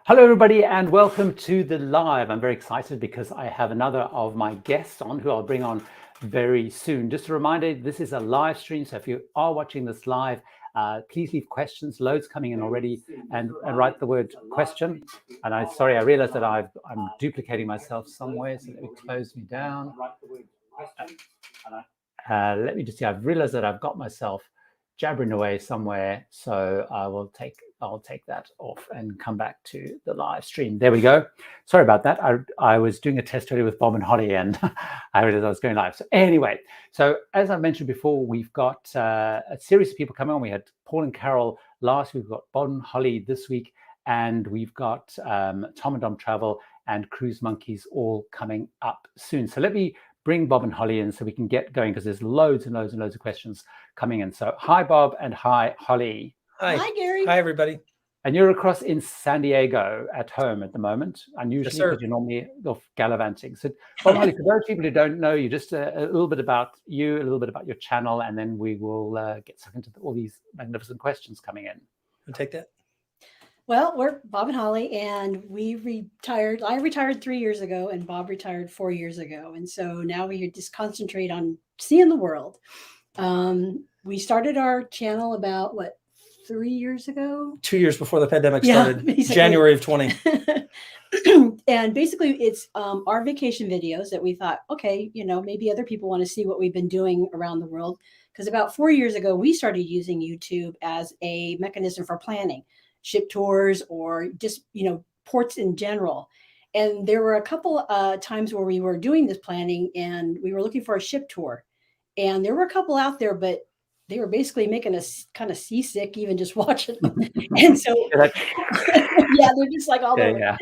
Hello, everybody, and welcome to the live. I'm very excited because I have another of my guests on who I'll bring on very soon. Just a reminder, this is a live stream, so if you are watching this live, please leave questions. Loads coming in already, and write the word question. And I realized that I'm duplicating myself somewhere, so let me close me down. Let me just see. I've realized that I've got myself jabbering away somewhere, so I'll take that off and come back to the live stream. There we go. Sorry about that. I was doing a test earlier with Bob and Holly, and I realized I was going live. So anyway, so as I mentioned before, we've got a series of people coming on. We had Paul and Carol last week. We've got Bob and Holly this week, and we've got Tom and Dom Travel and Cruise Monkeys all coming up soon. So let me bring Bob and Holly in so we can get going, because there's loads and loads and loads of questions coming in. So hi, Bob, and hi, Holly. Hi, Gary. Hi, everybody. And you're across in San Diego at home at the moment, unusually, because you're normally off gallivanting. So, Bob and Holly, for those people who don't know you, just a little bit about you, a little bit about your channel, and then we will get stuck into all these magnificent questions coming in. I'll take that. Well, we're Bob and Holly, and we retired. I retired 3 years ago, and Bob retired 4 years ago. And so now we just concentrate on seeing the world. We started our channel about, 3 years ago? 2 years before the pandemic started, January of 20. And basically it's our vacation videos that we thought, okay, maybe other people want to see what we've been doing around the world. Because about 4 years ago, we started using YouTube as a mechanism for planning ship tours or just, ports in general. And there were a couple times where we were doing this planning and we were looking for a ship tour. And there were a couple out there, but they were basically making us kind of seasick, even just watching them. And so, yeah, they're just like all over. Yeah.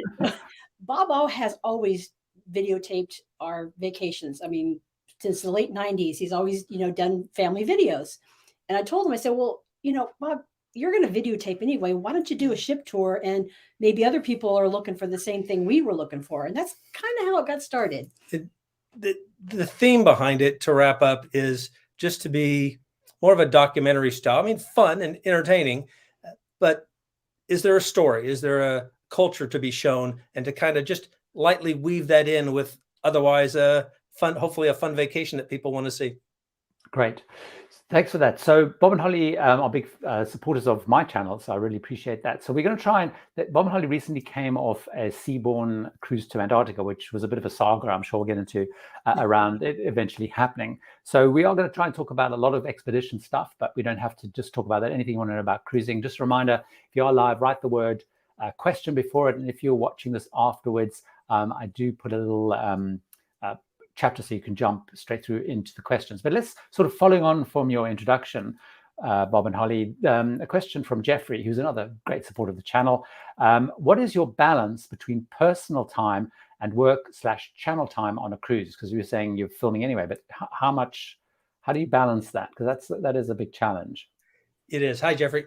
Bobo has always videotaped our vacations. I mean, since the late 90s, he's always, done family videos. And I told him, I said, well, Bob, you're going to videotape anyway. Why don't you do a ship tour? And maybe other people are looking for the same thing we were looking for. And that's kind of how it got started. The theme behind it, to wrap up, is just to be more of a documentary style. I mean, fun and entertaining, but is there a story? Is there a culture to be shown? And to kind of just lightly weave that in with otherwise hopefully a fun vacation that people want to see. Great. Thanks for that. So Bob and Holly are big supporters of my channel, so I really appreciate that. So we're going to try Bob and Holly recently came off a seaborne cruise to Antarctica, which was a bit of a saga, I'm sure we'll get into, around it eventually happening. So we are going to try and talk about a lot of expedition stuff, but we don't have to just talk about that. Anything you want to know about cruising, just a reminder, if you are live, write the word question before it. And if you're watching this afterwards, I do put a little chapter so you can jump straight through into the questions. But let's sort of following on from your introduction, Bob and Holly, a question from Jeffrey, who's another great supporter of the channel. What is your balance between personal time and work/channel time on a cruise? Because you were saying you're filming anyway, but how do you balance that? Because that is a big challenge. It is. Hi, Jeffrey.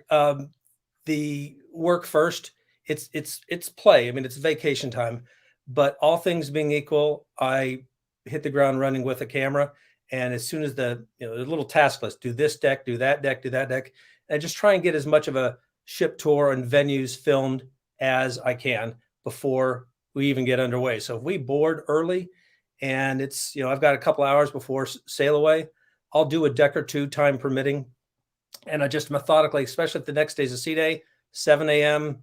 The work first, it's play. I mean, it's vacation time, but all things being equal, I hit the ground running with a camera. And as soon as the little task list, do this deck, do that deck, do that deck, and just try and get as much of a ship tour and venues filmed as I can before we even get underway. So if we board early and it's, I've got a couple hours before sail away, I'll do a deck or two, time permitting. And I just methodically, especially if the next day's a sea day, 7 a.m.,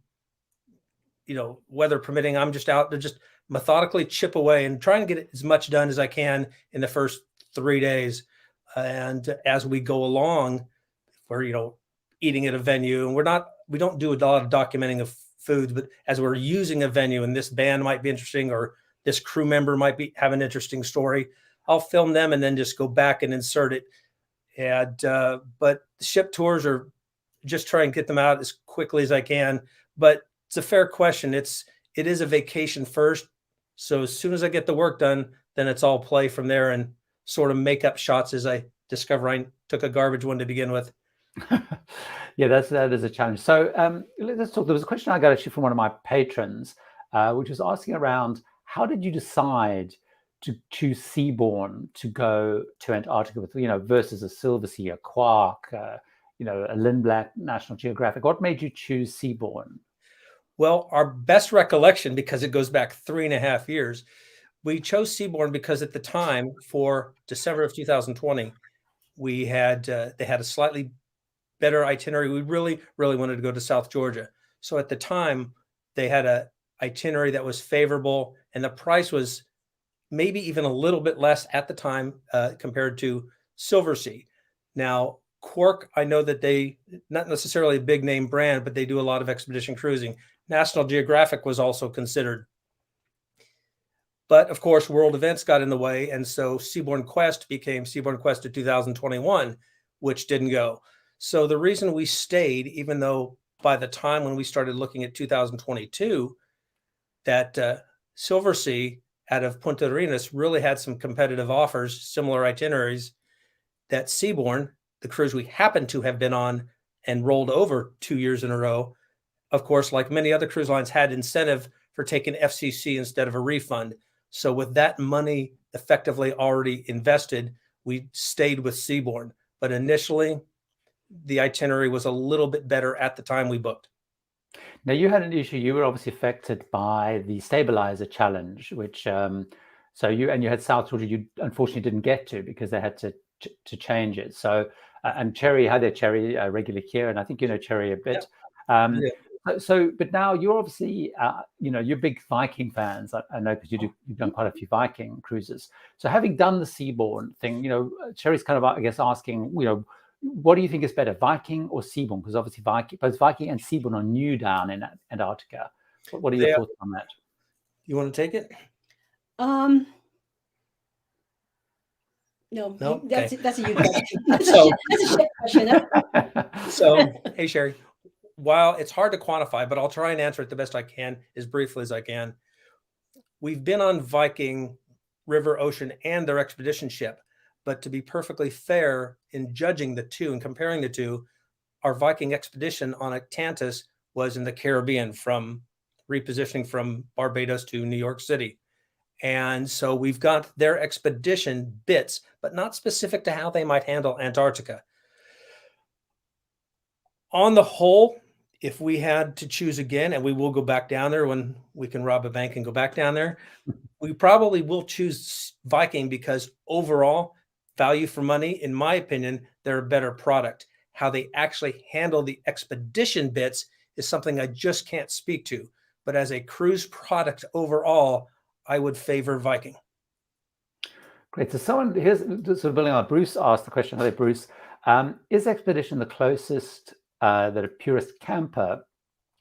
weather permitting, I'm just out there, just methodically chip away and try and get as much done as I can in the first 3 days. And as we go along, we're, eating at a venue, and we don't do a lot of documenting of foods, but as we're using a venue and this band might be interesting, or this crew member might have an interesting story, I'll film them and then just go back and insert it. And, but the ship tours are just try and get them out as quickly as I can. But it's a fair question. It is a vacation first. So as soon as I get the work done, then it's all play from there and sort of make up shots as I discover I took a garbage one to begin with. Yeah, that is a challenge. So let's talk. There was a question I got actually from one of my patrons, which was asking around, how did you decide to choose seaborne to go to Antarctica with, versus a Silversea, a Quark, a Lindblad, National Geographic? What made you choose seaborne? Well, our best recollection, because it goes back 3.5 years, we chose Seabourn because at the time, for December of 2020, we had they had a slightly better itinerary. We really, really wanted to go to South Georgia. So at the time, they had a itinerary that was favorable, and the price was maybe even a little bit less at the time compared to Silversea. Now, Quark, I know that they, not necessarily a big name brand, but they do a lot of expedition cruising. National Geographic was also considered. But of course, world events got in the way. And so Seabourn Quest became Seabourn Quest of 2021, which didn't go. So the reason we stayed, even though by the time when we started looking at 2022, that Silversea out of Punta Arenas really had some competitive offers, similar itineraries, that Seabourn, the cruise we happened to have been on and rolled over 2 years in a row, of course, like many other cruise lines, had incentive for taking FCC instead of a refund. So with that money effectively already invested, we stayed with Seabourn. But initially, the itinerary was a little bit better at the time we booked. Now, you had an issue. You were obviously affected by the stabilizer challenge, which so you had South Georgia. You unfortunately didn't get to because they had to change it. So and Cherry had their Cherry regularly here, and I think you know Cherry a bit. Yeah. So, but now you're obviously, you're big Viking fans. I know because you've done quite a few Viking cruises. So having done the Seabourn thing, Cherry's kind of, I guess, asking, what do you think is better, Viking or Seabourn? Because obviously both Viking and Seabourn are new down in Antarctica. What are your thoughts on that? You want to take it? No, Okay. that's a you question. That's a shit question. So, hey, Sherry, while it's hard to quantify, but I'll try and answer it the best I can, as briefly as I can. We've been on Viking, River, Ocean, and their expedition ship. But to be perfectly fair in judging the two and comparing the two, our Viking expedition on Atlantis was in the Caribbean, from repositioning from Barbados to New York City. And so we've got their expedition bits, but not specific to how they might handle Antarctica. On the whole, if we had to choose again, and we will go back down there when we can rob a bank and go back down there, we probably will choose Viking because overall, value for money, in my opinion, they're a better product. How they actually handle the expedition bits is something I just can't speak to. But as a cruise product overall, I would favor Viking. Great. So here's sort of building on. Bruce asked the question. Hello, Bruce. Is expedition the closest that a purist camper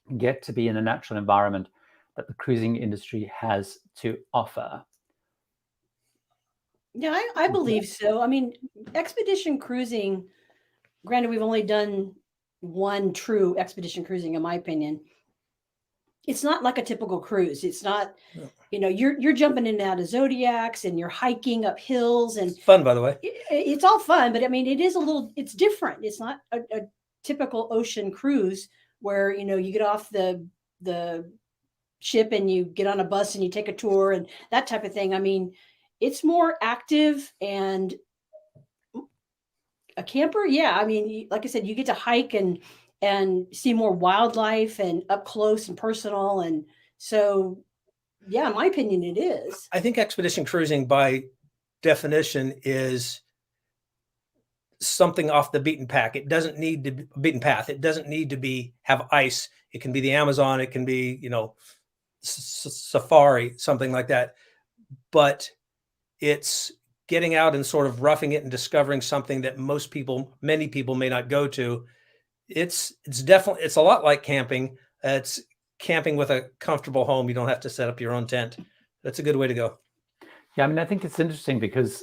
can get to be in a natural environment that the cruising industry has to offer? Yeah, I believe so. I mean, expedition cruising, granted, we've only done one true expedition cruising, in my opinion. It's not like a typical cruise. It's not, you're jumping in and out of zodiacs and you're hiking up hills, and it's fun, by the way. It's all fun, but I mean, it's different. It's not a typical ocean cruise where, you get off the ship and you get on a bus and you take a tour and that type of thing. I mean, it's more active, and a camper. Yeah. I mean, like I said, you get to hike and see more wildlife and up close and personal. And so, yeah, in my opinion, it is. I think expedition cruising by definition is something off the beaten path. It doesn't need to be beaten path. It doesn't need to have ice. It can be the Amazon. It can be, safari, something like that. But it's getting out and sort of roughing it and discovering something that many people may not go to. It's a lot like camping. It's camping with a comfortable home. You don't have to set up your own tent. That's a good way to go. Yeah, I mean, I think it's interesting because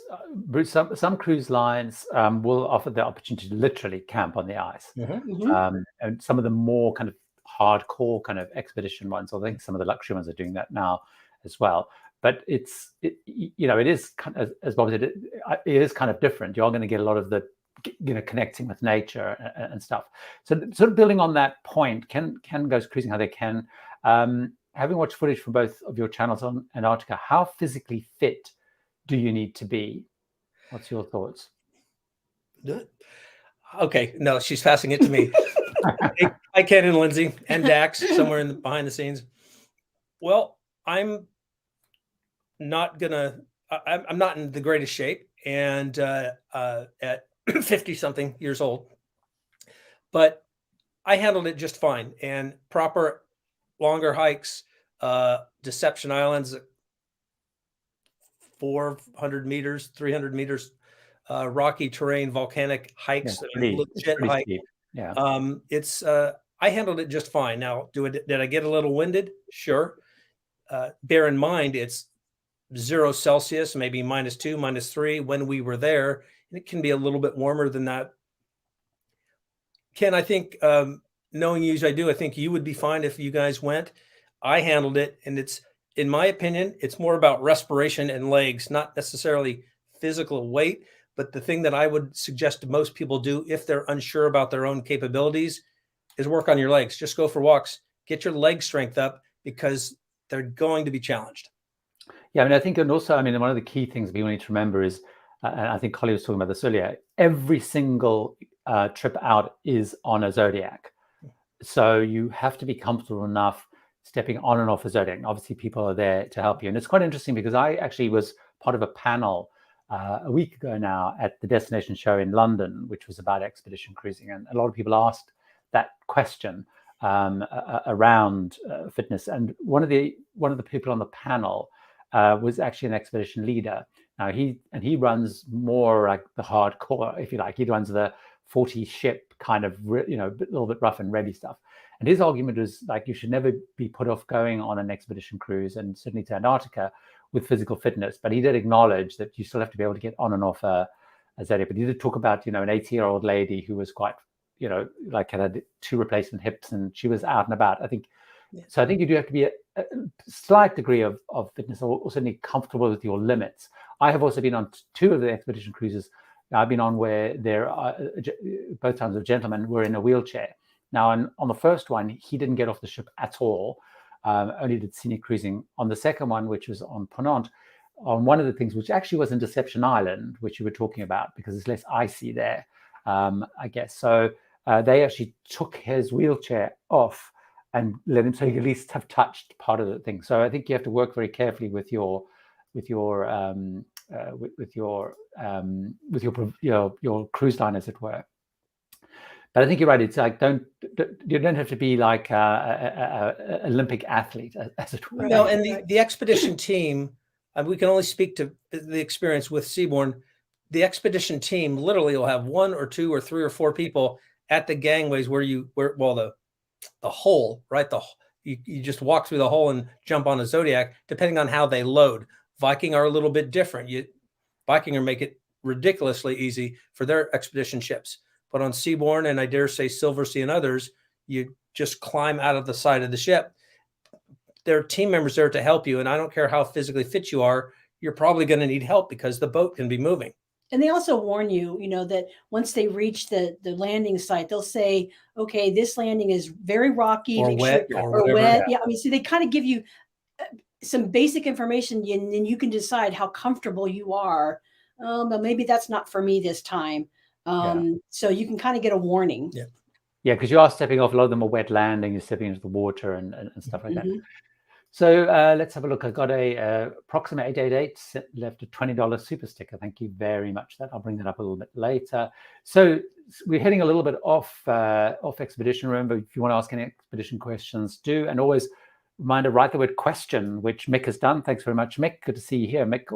some cruise lines will offer the opportunity to literally camp on the ice. And some of the more kind of hardcore kind of expedition ones, I think some of the luxury ones are doing that now as well. But it is kind of, as Bob said, it is kind of different. You are going to get a lot of the, connecting with nature and stuff. So sort of building on that point, can goes cruising how they can. Having watched footage from both of your channels on Antarctica, how physically fit do you need to be? What's your thoughts? Okay, no, she's passing it to me. Hi, Ken and Lindsay and Dax somewhere in behind the scenes. Well, I'm not in the greatest shape, and at 50 something years old, but I handled it just fine. And proper longer hikes, Deception Islands, 400 meters, 300 meters, rocky terrain, volcanic hikes, it's legit pretty hike. steep. Yeah. I handled it just fine. Now, did I get a little winded? Sure. Bear in mind, it's 0 Celsius, maybe -2, -3 when we were there. And it can be a little bit warmer than that. Ken, I think, knowing you as I do, I think you would be fine if you guys went. I handled it, and in my opinion, it's more about respiration and legs, not necessarily physical weight. But the thing that I would suggest to most people do if they're unsure about their own capabilities is work on your legs. Just go for walks, get your leg strength up, because they're going to be challenged. Yeah, I mean, I think, and also, I mean, one of the key things we need to remember is, and I think Holly was talking about this earlier, every single trip out is on a Zodiac. So you have to be comfortable enough stepping on and off a Zodiac. And obviously, people are there to help you. And it's quite interesting because I actually was part of a panel a week ago now at the Destination Show in London, which was about expedition cruising. And a lot of people asked that question around fitness. And one of the people on the panel was actually an expedition leader. Now he runs more like the hardcore, if you like. He runs the 40 ship kind of, a little bit rough and ready stuff. And his argument was like, you should never be put off going on an expedition cruise, and certainly to Antarctica, with physical fitness. But he did acknowledge that you still have to be able to get on and off a Zodiac. But he did talk about, an 80-year-old lady who was quite, like had 2 replacement hips, and she was out and about. I think, so I think you do have to be a slight degree of fitness, or certainly comfortable with your limits. I have also been on 2 of the expedition cruises I've been on where there are both times a gentleman were in a wheelchair. Now, on the first one, he didn't get off the ship at all, only did scenic cruising. On the second one, which was on Ponant, on one of the things, which actually was in Deception Island, which you were talking about, because it's less icy there, I guess. So they actually took his wheelchair off and let him, so he at least have touched part of the thing. So I think you have to work very carefully with your cruise line, as it were. But I think you're right. It's like you don't have to be like a Olympic athlete, as it were. No, and the expedition team, we can only speak to the experience with Seabourn. The expedition team literally will have 1 or 2 or 3 or 4 people at the gangways where the hole, right? You just walk through the hole and jump on a Zodiac, depending on how they load. Viking are a little bit different. Viking make it ridiculously easy for their expedition ships. But on Seabourn, and I dare say Silversea and others, you just climb out of the side of the ship. There are team members there to help you. And I don't care how physically fit you are, you're probably going to need help because the boat can be moving. And they also warn you, that once they reach the landing site, they'll say, okay, this landing is very rocky, or wet, or wet. Yeah. I mean, so they kind of give you some basic information, and then you can decide how comfortable you are. But maybe that's not for me this time. So you can kind of get a warning. Yeah, because you are stepping off. A lot of them are wet landing. You're stepping into the water and stuff like that. So let's have a look. I got a Proxima 888 left a $20 super sticker. Thank you very much for that. I'll bring that up a little bit later. So we're heading a little bit off expedition room, but if you want to ask any expedition questions, do. And always reminder, write the word question, which Mick has done. Thanks very much, Mick. Good to see you here. Mick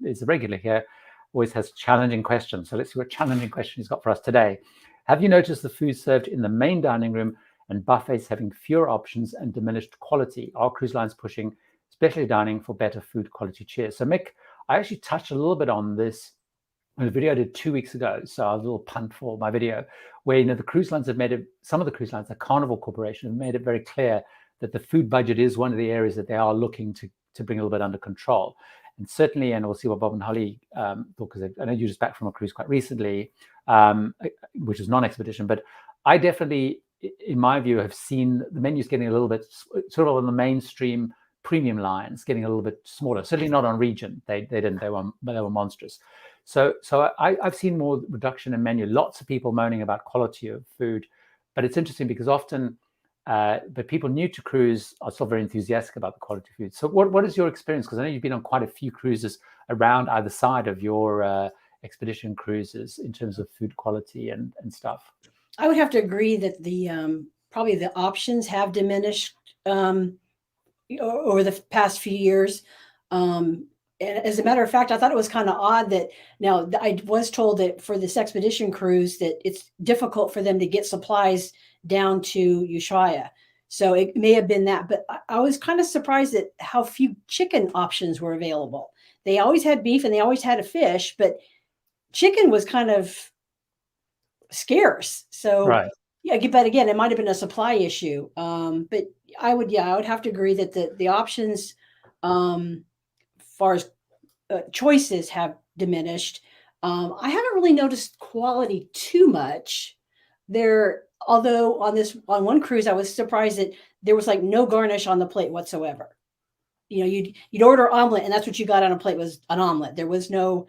is a regular here, always has challenging questions. So let's see what challenging question he's got for us today. Have you noticed the food served in the main dining room and buffets having fewer options and diminished quality? Are cruise lines pushing specialty dining for better food quality? Cheers. So Mick, I actually touched a little bit on this in a video I did 2 weeks ago. So a little punt for my video where, the cruise lines have made it, some of the cruise lines, the Carnival Corporation, have made it very clear that the food budget is one of the areas that they are looking to bring a little bit under control. And certainly, and we'll see what Bob and Holly thought, because I know you're just back from a cruise quite recently, which is non-expedition, but I definitely, in my view, have seen the menus getting a little bit sort of on the mainstream premium lines, getting a little bit smaller. Certainly not on Regent. They didn't. They were monstrous. So I've seen more reduction in menu. Lots of people moaning about quality of food, But it's interesting because often, but people new to cruise are still very enthusiastic about the quality of food. So what is your experience? Because I know you've been on quite a few cruises around either side of your expedition cruises in terms of food quality and stuff. I would have to agree that the probably the options have diminished over the past few years. And as a matter of fact, I thought it was kind of odd that now I was told that for this expedition cruise that it's difficult for them to get supplies down to Ushuaia. So it may have been that, but I was kind of surprised at how few chicken options were available. They always had beef and they always had a fish, but chicken was kind of scarce. So Right. yeah, but again, it might have been a supply issue. But I would have to agree that the options, far as choices have diminished. I haven't really noticed quality too much there. Although on one cruise, I was surprised that there was like no garnish on the plate whatsoever. You know, you'd order omelet, and that's what you got on a plate was an omelet. There was no.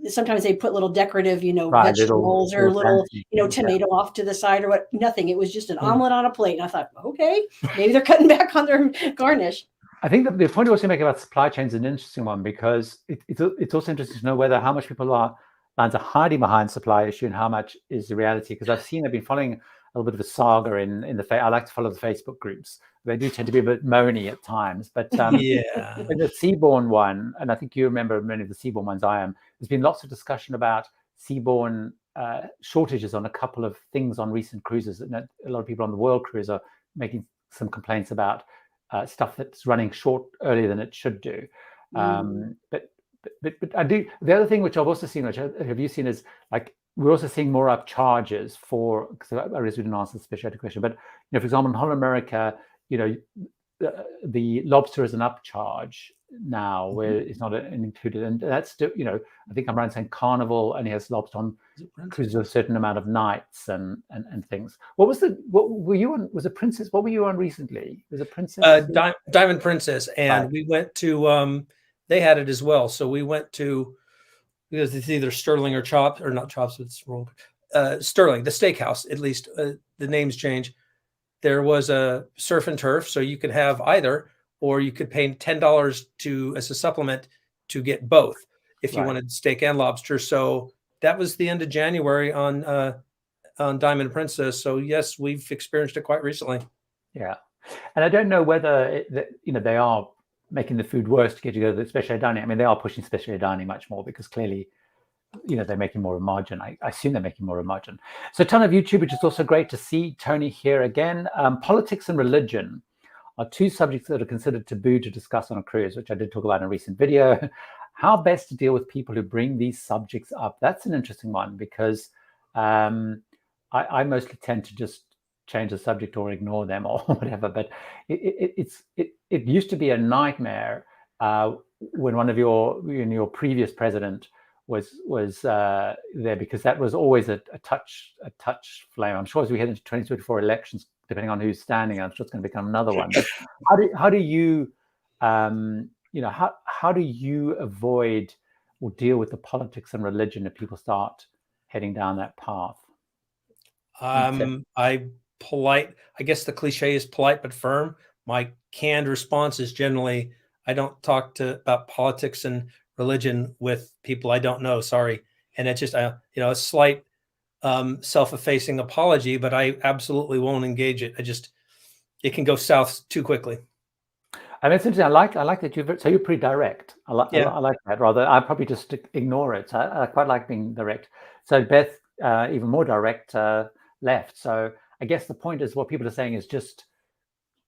Sometimes they put little decorative, Right, vegetables or little, fancy, tomato off to the side or what. Nothing. It was just an omelet on a plate, and I thought, okay, maybe they're cutting back on their garnish. I think that the point you also make about supply chain is an interesting one because it's also interesting to know whether how much people are hiding behind supply issue and how much is the reality. Because I've been following a little bit of a saga in the I like to follow the Facebook groups. They do tend to be a bit moany at times, but Yeah. in the seaborne one, and I think you remember many of the seaborne ones I am, there's been lots of discussion about seaborne shortages on a couple of things on recent cruises. And a lot of people on the World Cruise are making some complaints about stuff that's running short earlier than it should do. But I do. The other thing which I've also seen, which have you seen, is like we're also seeing more up charges for. Because I realize we didn't answer the specialty question, but for example, in Holland America, the lobster is an upcharge now, where it's not included, and that's still, I think I'm right in saying Carnival only has lobster on cruises a certain amount of nights and things. What were you on? Was it Princess? What were you on recently? Was it Princess? Diamond Princess, and we went to. They had it as well, so we went to because it's either Sterling or Chops, or not Chops. It's rolled Sterling, the steakhouse. At least the names change. There was a surf and turf, so you could have either, or you could pay $10 as a supplement to get both if you wanted steak and lobster. So that was the end of January on Diamond Princess. So yes, we've experienced it quite recently. Yeah, and I don't know whether they are making the food worse to get you to go to the specialty dining. I mean, they are pushing specialty dining much more because clearly, they're making more of a margin. I assume they're making more of a margin. So a ton of YouTube, which is also great to see. Tony here again. Politics and religion are two subjects that are considered taboo to discuss on a cruise, which I did talk about in a recent video. How best to deal with people who bring these subjects up? That's an interesting one because I mostly tend to just change the subject or ignore them or whatever. But it used to be a nightmare when one of your previous president was there, because that was always a touch flame. I'm sure as we head into 2024 elections, depending on who's standing, I'm sure it's going to become another one. But how do you how do you avoid or deal with the politics and religion if people start heading down that path? I guess the cliche is polite but firm. My canned response is generally, I don't talk about politics and religion with people I don't know. Sorry. And it's just a slight self-effacing apology, but I absolutely won't engage it. It can go south too quickly. I mean, it's interesting. I like that you're pretty direct. I like that. Rather, I probably just ignore it. I quite like being direct. So Beth, even more direct, left. So I guess the point is what people are saying is just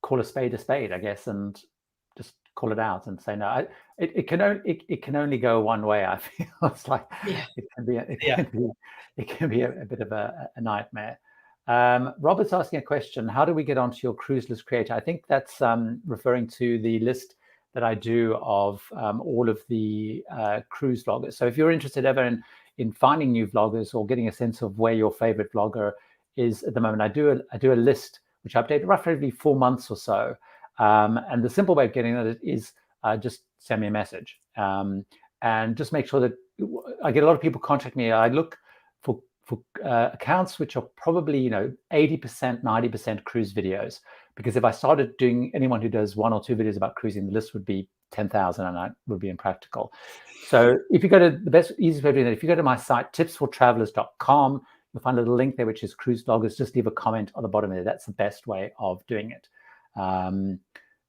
call a spade, I guess, and just call it out and say no. It can only go one way. I feel it's like it can be a bit of a nightmare. Robert's asking a question: how do we get onto your cruise list creator? I think that's referring to the list that I do of all of the cruise vloggers. So if you're interested ever in finding new vloggers or getting a sense of where your favorite vlogger is at the moment, I do a list which I update roughly every 4 months or so. And the simple way of getting at it is just send me a message and just make sure that I get a lot of people contact me. I look for accounts which are probably 80%, 90% cruise videos. Because if I started doing anyone who does 1 or 2 videos about cruising, the list would be 10,000, and that would be impractical. So if you go to the easiest way to do that, if you go to my site, tipsfortravelers.com, you'll find a little link there, which is cruise bloggers. Just leave a comment on the bottom there. That's the best way of doing it.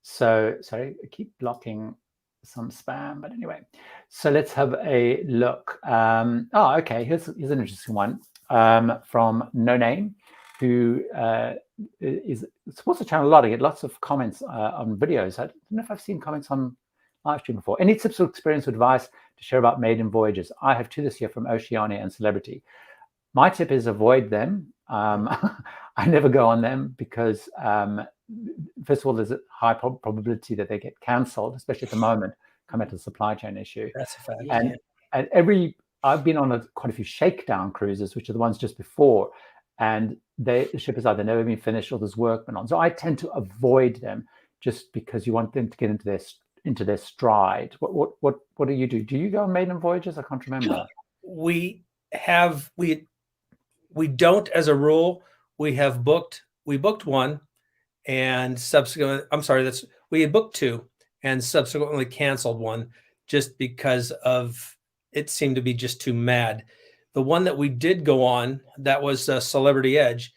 So sorry, I keep blocking some spam, but anyway, so let's have a look. Okay, here's an interesting one from No Name, who supports the channel a lot. I get lots of comments on videos. I don't know if I've seen comments on live stream before. Any tips or experience or advice to share about maiden voyages? I have 2 this year from Oceania and Celebrity. My tip is avoid them. I never go on them because first of all, there's a high probability that they get cancelled, especially at the moment, come out of the supply chain issue. That's a fact. And I've been on quite a few shakedown cruises, which are the ones just before, and the ship has either never been finished or there's workmen on. So I tend to avoid them just because you want them to get into their stride. What do you do? Do you go on maiden voyages? I can't remember. We don't, as a rule. We booked one, and we had booked 2 and subsequently canceled one just because it seemed to be just too mad. The one that we did go on, that was Celebrity Edge.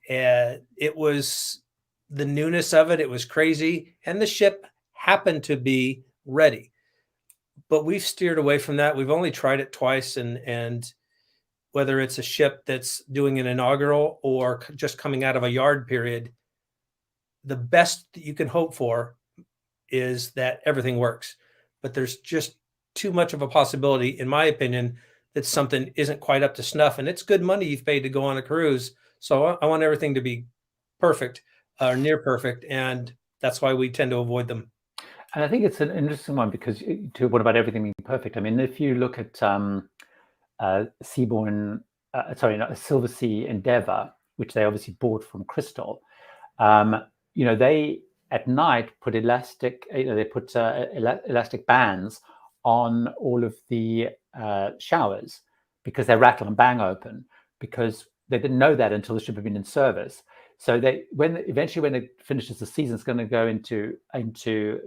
It was the newness of it. It was crazy. And the ship happened to be ready, but we've steered away from that. We've only tried it twice. And whether it's a ship that's doing an inaugural or just coming out of a yard period, the best that you can hope for is that everything works. But there's just too much of a possibility, in my opinion, that something isn't quite up to snuff. And it's good money you've paid to go on a cruise. So I want everything to be perfect or near perfect. And that's why we tend to avoid them. And I think it's an interesting one because what about everything being perfect? I mean, if you look at Silver Sea Endeavour, which they obviously bought from Crystal, they at night put elastic bands on all of the showers because they rattle and bang open, because they didn't know that until the ship had been in service. So when it finishes the season, it's going to go into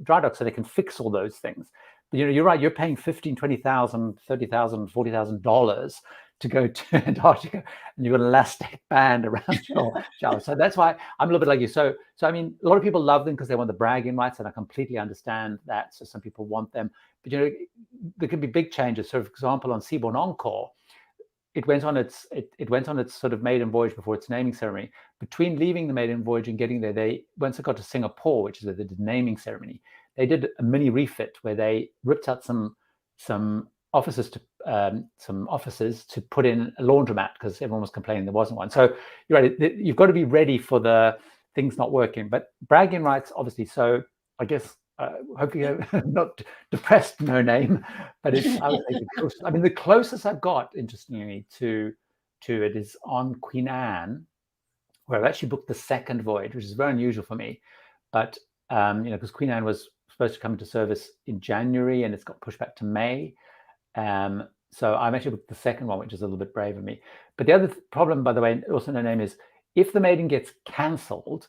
dry dock so they can fix all those things. But you're right, you're paying $15,000, $20,000, $30,000, $40,000 to go to Antarctica, and you've got an elastic band around your shower. So that's why I'm a little bit like you. So I mean, a lot of people love them because they want the bragging rights, and I completely understand that. So some people want them, but there could be big changes. So for example, on Seabourn Encore, it went on its sort of maiden voyage before its naming ceremony. Between leaving the maiden voyage and getting there, once it got to Singapore, which is where they did the naming ceremony, they did a mini refit where they ripped out some offices to put in a laundromat because everyone was complaining there wasn't one. So you're right, you've got to be ready for the things not working. But bragging rights, obviously. So I guess hopefully you're not depressed, No Name, but I would say the closest I've got, interestingly, to it is on Queen Anne, where I've actually booked the second voyage, which is very unusual for me. But because Queen Anne was supposed to come into service in January and it's got pushed back to May. So I've actually booked the second one, which is a little bit brave of me. But the other problem, by the way, also No Name, is if the maiden gets cancelled,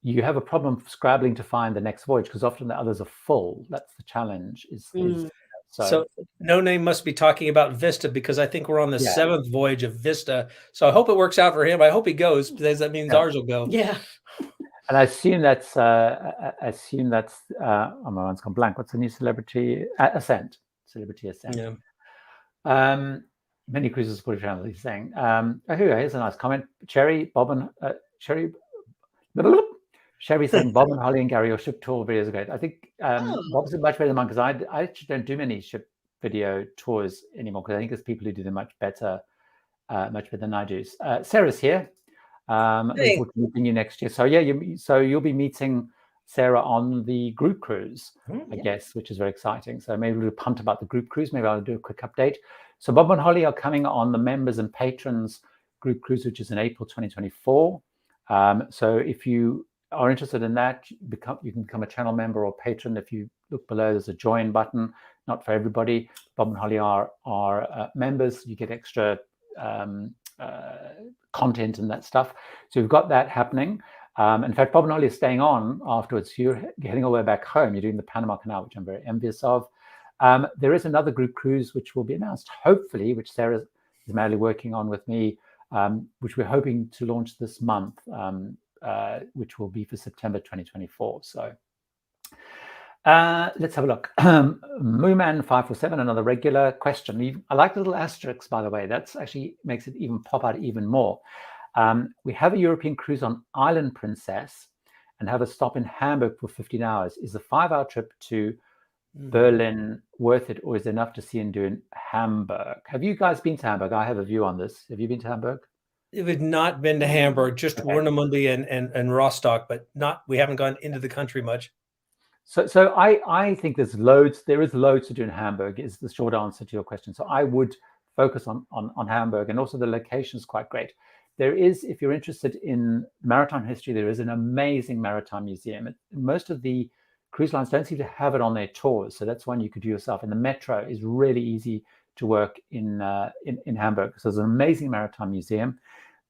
you have a problem scrabbling to find the next voyage because often the others are full. That's the challenge. So No Name must be talking about Vista, because I think we're on the 7th voyage of Vista. So I hope it works out for him. I hope he goes, because that means ours will go. Yeah. And I assume that's oh, my mind's gone blank. What's the new Celebrity Ascent? Celebrity Ascent. Yeah. Many cruises support channel, he's saying. Here's a nice comment. Sherry saying, Bob and Holly and Gary, your ship tour videos are great. I think Bob's much better than mine, because I actually don't do many ship video tours anymore, because I think there's people who do them much better than I do. Sarah's here. Looking forward to meeting you next year. So you'll be meeting Sarah on the group cruise, I guess, which is very exciting. So maybe we'll punt about the group cruise. Maybe I'll do a quick update. So Bob and Holly are coming on the members and patrons group cruise, which is in April 2024. So if you are interested in that, you can become a channel member or patron. If you look below, there's a join button. Not for everybody. Bob and Holly are members. You get extra content and that stuff. So we've got that happening. In fact, Bob and Holly are staying on afterwards. You're heading all the way back home. You're doing the Panama Canal, which I'm very envious of. There is another group cruise which will be announced, hopefully, which Sarah is madly working on with me, which we're hoping to launch this month, which will be for September 2024. So let's have a look. Mooman547, another regular question. I like the little asterisks, by the way. That's actually makes it even pop out even more. We have a European cruise on Island Princess and have a stop in Hamburg for 15 hours. Is the 5-hour trip to Berlin worth it, or is it enough to see and do in Hamburg? Have you guys been to Hamburg? I have a view on this. Have you been to Hamburg? We've not been to Hamburg, just Warnemünde and Rostock, but we haven't gone into the country much. So I think there is loads to do in Hamburg, is the short answer to your question. So I would focus on Hamburg, and also the location is quite great. There is, if you're interested in maritime history, there is an amazing maritime museum. Most of the cruise lines don't seem to have it on their tours, so that's one you could do yourself. And the metro is really easy to work in Hamburg. So there's an amazing maritime museum.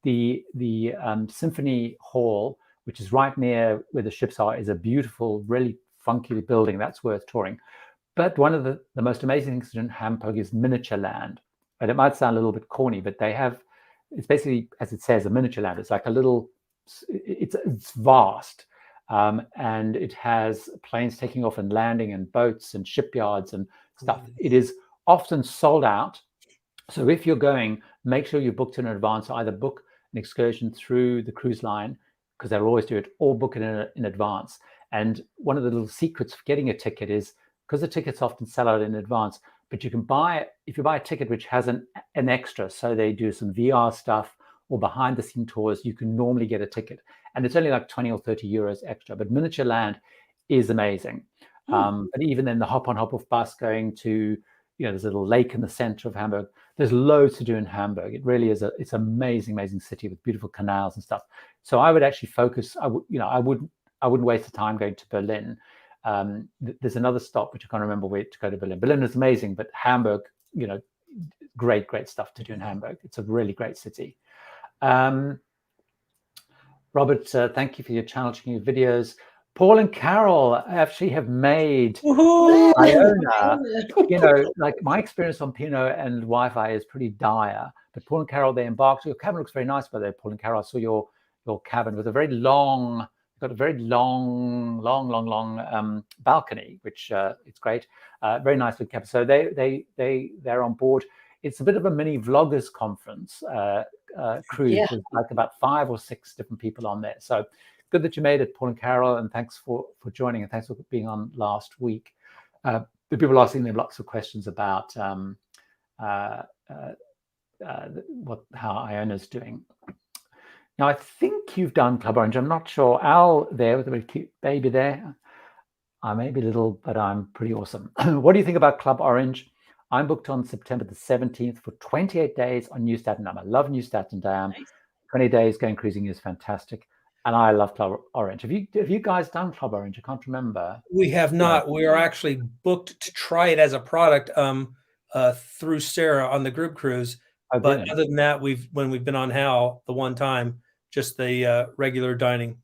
The Symphony Hall, which is right near where the ships are, is a beautiful, really funky building. That's worth touring. But one of the most amazing things in Hamburg is Miniature Land. And it might sound a little bit corny, but it's basically, as it says, a miniature land. It's like a little, it's vast. And it has planes taking off and landing and boats and shipyards and stuff. It is often sold out. So if you're going, make sure you booked in advance. Either book an excursion through the cruise line, because they'll always do it, or book it in advance. And one of the little secrets of getting a ticket is, because the tickets often sell out in advance, but you can buy, if you buy a ticket which has an extra, so they do some VR stuff or behind the scene tours, you can normally get a ticket. And it's only like 20 or 30 euros extra, but Miniature Land is amazing. But even then, the hop on hop off bus going to, there's a little lake in the center of Hamburg. There's loads to do in Hamburg. It really is it's an amazing city with beautiful canals and stuff. So I would actually focus, I wouldn't waste the time going to Berlin. There's another stop, which I can't remember where to go to Berlin. Berlin is amazing, but Hamburg, great stuff to do in Hamburg. It's a really great city. Robert, thank you for your challenging videos. Paul and Carol actually have made Iona. Like my experience on Pinot and Wi-Fi is pretty dire, but Paul and Carol, they embarked. Your cabin looks very nice, by the way, Paul and Carol. I saw your cabin with a very long, got a very long balcony, which it's great. Very nicely kept. So they're on board. It's a bit of a mini vloggers conference cruise with like about 5 or 6 different people on there. So good that you made it, Paul and Carol, and thanks for joining, and thanks for being on last week. The people asking them lots of questions about how Iona's doing. Now, I think you've done Club Orange. I'm not sure. Al there with a very cute baby there. I may be little, but I'm pretty awesome. What do you think about Club Orange? I'm booked on September the 17th for 28 days on New Staten Dam. I love New Staten Dam. Nice. 20 days going cruising is fantastic. And I love Club Orange. Have you guys done Club Orange? I can't remember. We have not. We are actually booked to try it as a product through Sarah on the group cruise. Oh, but other than that, when we've been on HAL the one time, just the regular dining.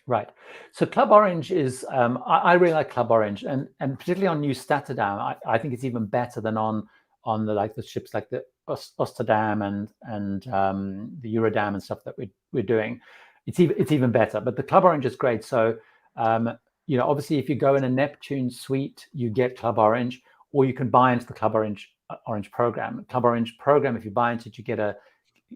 Right. So Club Orange is, I really like Club Orange, and particularly on New Staten Dam, I think it's even better than on the ships like the Osterdam and the Eurodam and stuff that we're doing. It's even better. But the Club Orange is great. So obviously, if you go in a Neptune suite, you get Club Orange, or you can buy into the Club Orange program. Club Orange program, if you buy into it, you get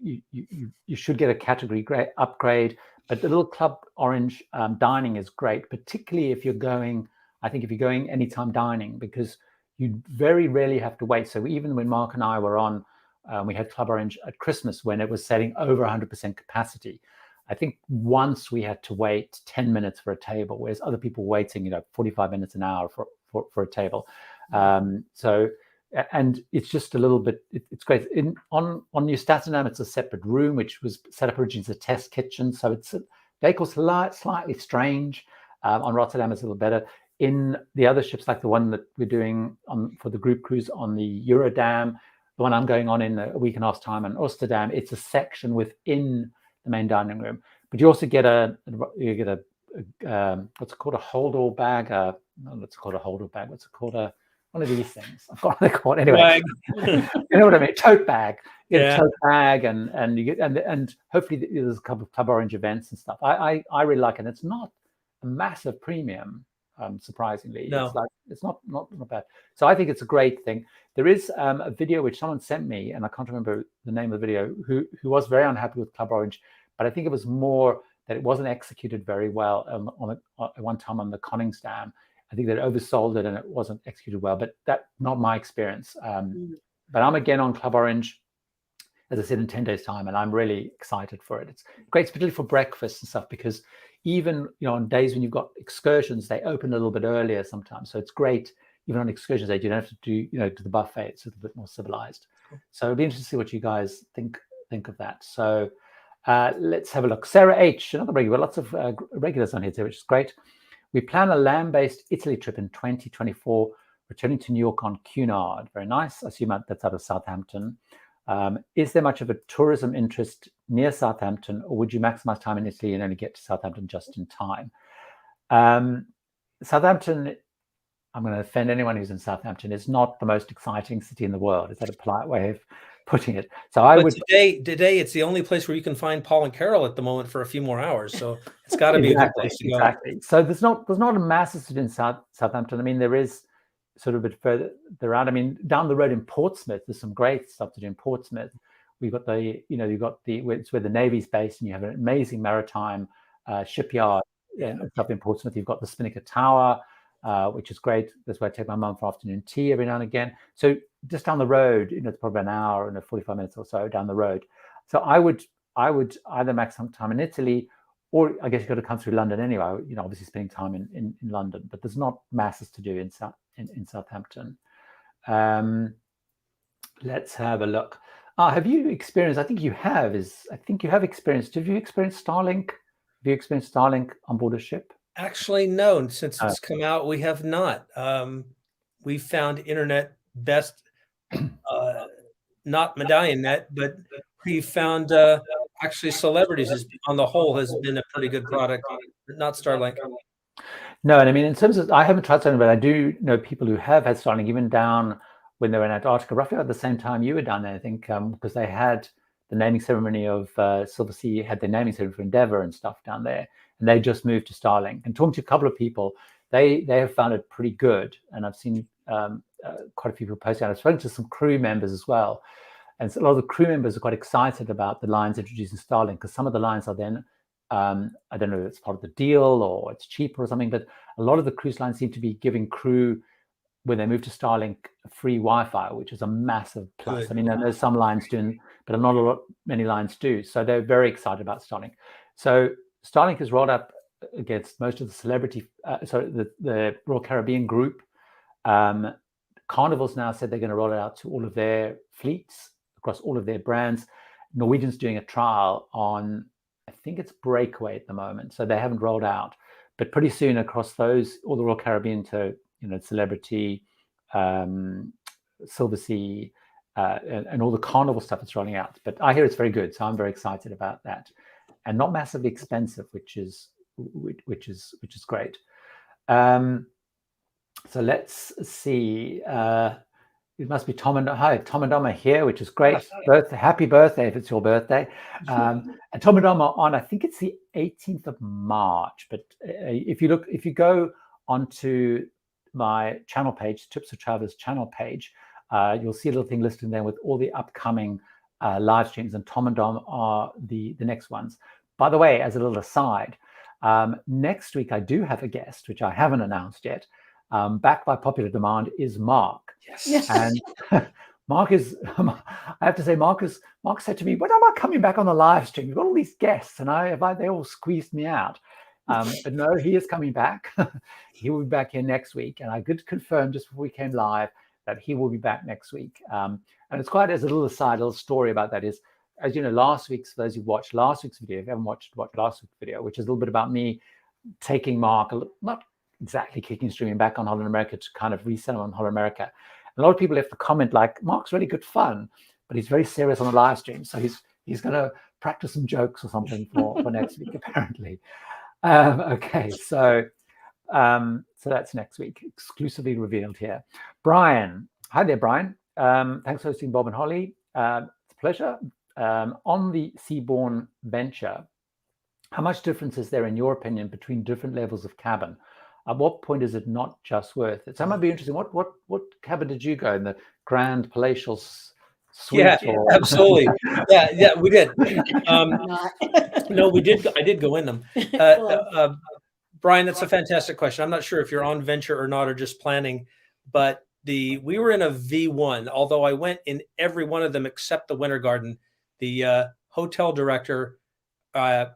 you should get a category upgrade. But the little Club Orange dining is great, particularly if you're going. I think if you're going anytime dining, because you very rarely have to wait. So even when Mark and I were on, we had Club Orange at Christmas when it was setting over 100% capacity. I think once we had to wait 10 minutes for a table, whereas other people waiting, 45 minutes an hour for a table. And it's just a little bit, it's great. On New Staten Dam, it's a separate room, which was set up originally as a test kitchen. So it's decor's slightly strange. On Rotterdam, it's a little better. In the other ships, like the one that we're doing for the group cruise on the Eurodam, the one I'm going on in a week and a half's time in Amsterdam, it's a section within the main dining room. But you also get what's it called, a hold-all bag? No, what's it called, a hold-all bag? What's it called? One of these things. I've got what they're called. Anyway, you know what I mean? Tote bag. You get a tote bag, and you get and hopefully there's a couple of Club Orange events and stuff. I really like it. It's not a massive premium. Surprisingly, No. it's not bad. So I think it's a great thing. There is a video which someone sent me, and I can't remember the name of the video, who was very unhappy with Club Orange, but I think it was more that it wasn't executed very well at one time on the Connings Dam. I think they oversold it and it wasn't executed well, but that's not my experience. But I'm again on Club Orange, as I said, in 10 days time, and I'm really excited for it. It's great, particularly for breakfast and stuff, because even on days when you've got excursions, they open a little bit earlier sometimes. So it's great, even on excursions days, you don't have to do to the buffet. It's a little bit more civilized. Cool. So it'll be interesting to see what you guys think of that. So let's have a look. Sarah H, another regular, lots of regulars on here too, which is great. We plan a land-based Italy trip in 2024, returning to New York on Cunard. Very nice. I assume that's out of Southampton. Is there much of a tourism interest near Southampton, or would you maximize time in Italy and only get to Southampton just in time? Southampton, I'm going to offend anyone who's in Southampton, is not the most exciting city in the world. Is that a polite way of putting it? So today it's the only place where you can find Paul and Carol at the moment for a few more hours. So it's got to be a good place to go. Exactly. So there's not a massive city in Southampton. I mean, there is sort of a bit further around. I mean, down the road in Portsmouth, there's some great stuff to do in Portsmouth. We've got it's where the Navy's based, and you have an amazing maritime shipyard stuff in Portsmouth. You've got the Spinnaker Tower, which is great. That's where I take my mum for afternoon tea every now and again. So just down the road, it's probably an hour and 45 minutes or so down the road. So I would either max some time in Italy, or I guess you've got to come through London anyway. Obviously spending time in London, but there's not masses to do in Southampton. Let's have a look. Have you experienced? I think you have experienced. Have you experienced Starlink? Have you experienced Starlink on board a ship? Actually, no. Since it's come out, we have not. We found internet best, not Medallion Net, but we found actually celebrities on the whole has been a pretty good product, but not Starlink. No, and I mean, in terms of, I haven't tried Starlink, but I do know people who have had Starlink, even down when they were in Antarctica, roughly at the same time you were down there, I think, because they had the naming ceremony of Silver Sea, had their naming ceremony for Endeavour and stuff down there, and they just moved to Starlink. And talking to a couple of people, they have found it pretty good, and I've seen quite a few people posting. I've spoken to some crew members as well, and so a lot of the crew members are quite excited about the lines introducing Starlink, because some of the lines are then I don't know if it's part of the deal or it's cheaper or something, but a lot of the cruise lines seem to be giving crew, when they move to Starlink, free Wi-Fi, which is a massive plus. Good. I mean, there's some lines doing, but not many lines do. So they're very excited about Starlink. So Starlink is rolled up against most of the celebrity, the Royal Caribbean group. Carnival's now said they're going to roll it out to all of their fleets across all of their brands. Norwegian's doing a trial on, I think it's Breakaway at the moment, so they haven't rolled out, but pretty soon across all the Royal Caribbean to Celebrity, Silver Sea, and all the Carnival stuff that's rolling out. But I hear it's very good, so I'm very excited about that, and not massively expensive, which is great. So let's see. It must be Tom and Dom are here, which is great. Happy birthday if it's your birthday. And Tom and Dom are on, I think it's the 18th of March. But if you go onto my channel page, Tips of Travelers channel page, you'll see a little thing listed there with all the upcoming live streams, and Tom and Dom are the next ones. By the way, as a little aside, next week I do have a guest, which I haven't announced yet. Backed by popular demand is Mark. Yes. And Mark is, I have to say, Mark said to me, when am I coming back on the live stream? You've got all these guests, and they all squeezed me out. But no, he is coming back. He will be back here next week. And I could confirm just before we came live that he will be back next week. And it's quite, as a little aside, a little story about that is, as you know, for those who watched last week's video, if you haven't watch last week's video, which is a little bit about me taking Mark, not exactly kicking streaming back on Holland America to kind of reset him on Holland America. A lot of people left the comment like, Mark's really good fun, but he's very serious on the live stream. So he's going to practice some jokes or something for next week, apparently. Okay, so that's next week, exclusively revealed here. Brian, hi there, Brian. Thanks for hosting Bob and Holly. It's a pleasure. On the Seabourn venture, how much difference is there, in your opinion, between different levels of cabin? At what point is it not just worth it? So that might be interesting. What cabin did you go in? The grand palatial suite? Yeah, absolutely. Yeah, we did. No, we did. I did go in them. Brian, that's a fantastic question. I'm not sure if you're on venture or not, or just planning, but we were in a V1, although I went in every one of them except the Winter Garden. The hotel director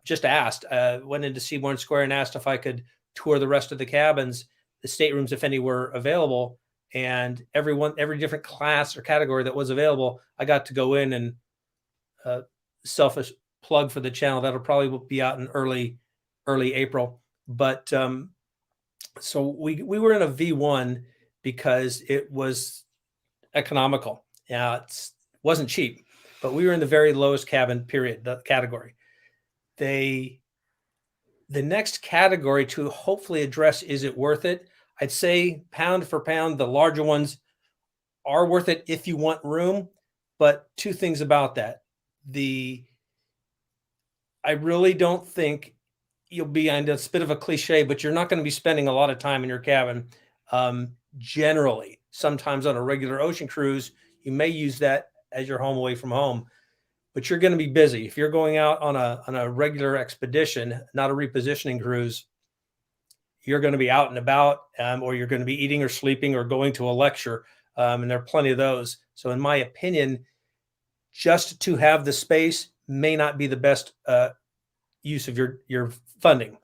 just asked, went into Seabourn Square and asked if I could tour the rest of the cabins, the staterooms, if any were available. And every different class or category that was available, I got to go in and selfish plug for the channel. That'll probably be out in early April. But so we were in a V1 because it was economical. Yeah, it wasn't cheap, but we were in the very lowest cabin period, the category. The next category to hopefully address, is it worth it? I'd say pound for pound, the larger ones are worth it if you want room. But two things about that. I really don't think you'll be, and it's a bit of a cliche, but you're not going to be spending a lot of time in your cabin. Generally, sometimes on a regular ocean cruise, you may use that as your home away from home, but you're going to be busy. If you're going out on a regular expedition, not a repositioning cruise, you're going to be out and about, or you're going to be eating or sleeping or going to a lecture. And there are plenty of those. So in my opinion, just to have the space may not be the best use of your funding.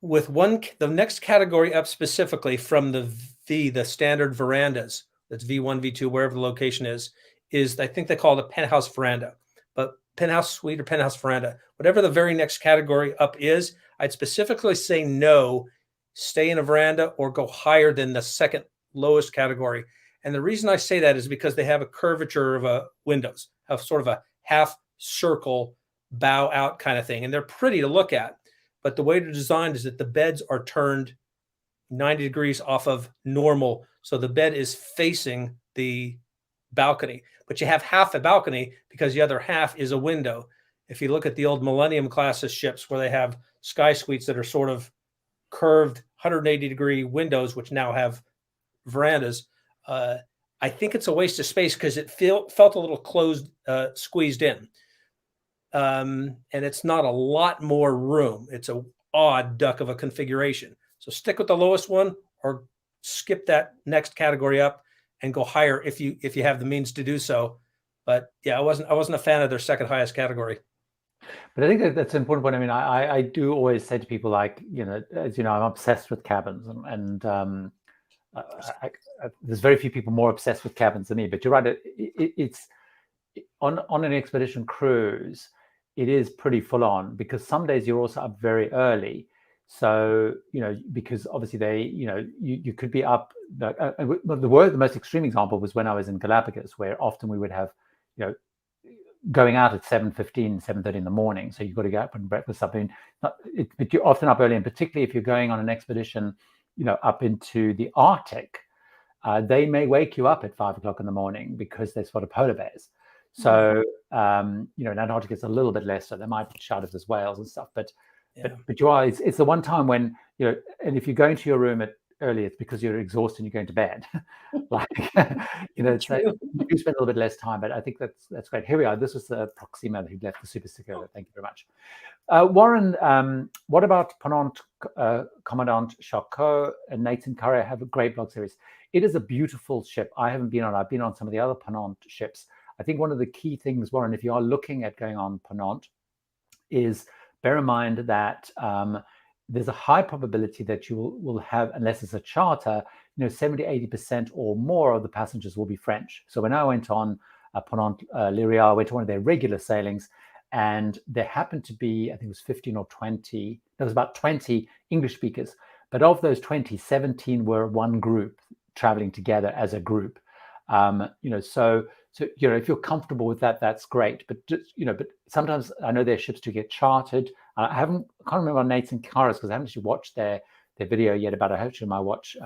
With the next category up specifically from the standard verandas, that's V1, V2, wherever the location is I think they call it a penthouse veranda, but penthouse suite or penthouse veranda, whatever the very next category up is, I'd specifically say no, stay in a veranda or go higher than the second lowest category. And the reason I say that is because they have a curvature of windows, have sort of a half circle bow out kind of thing. And they're pretty to look at, but the way they're designed is that the beds are turned 90 degrees off of normal. So the bed is facing the balcony, but you have half a balcony because the other half is a window. If you look at the old Millennium class of ships where they have sky suites that are sort of curved 180-degree windows, which now have verandas, I think it's a waste of space because it felt a little closed, squeezed in. And it's not a lot more room. It's a odd duck of a configuration. So stick with the lowest one or skip that next category up and go higher if you have the means to do so. But yeah, I wasn't a fan of their second highest category. But I think that's an important point. I mean, I do always say to people, like, as you know, I'm obsessed with cabins, and there's very few people more obsessed with cabins than me. But you're right, it's on an expedition cruise, it is pretty full on because some days you're also up very early. So, because obviously you could be up. The most extreme example was when I was in Galapagos, where often we would have, going out at 7:15, 7:30 in the morning. So you've got to get up and breakfast up. But you're often up early, and particularly if you're going on an expedition, up into the Arctic, they may wake you up at 5 o'clock in the morning because they're spotted polar bears. So, in Antarctica, it's a little bit less, so they might shout at us whales and stuff. But it's the one time when, and if you're going to your room early, it's because you're exhausted and you're going to bed. It's like, you do spend a little bit less time, but I think that's great. Here we are. This was the Proxima who left the super sticker. Thank you very much. Warren, what about Ponant, Commandant Charcot and Nathan Curry have a great blog series. It is a beautiful ship. I've been on some of the other Ponant ships. I think one of the key things, Warren, if you are looking at going on Ponant, is bear in mind that there's a high probability that you will have, unless it's a charter, 70-80% or more of the passengers will be French. So when I went on Ponant Lyria, I went to one of their regular sailings, and there happened to be, I think it was 15 or 20, there was about 20 English speakers. But of those 20, 17 were one group, traveling together as a group. So if you're comfortable with that, that's great. But just, but sometimes I know their ships do get chartered. I can't remember on Nate's and Kara's because I haven't actually watched their video yet about it. I actually my watch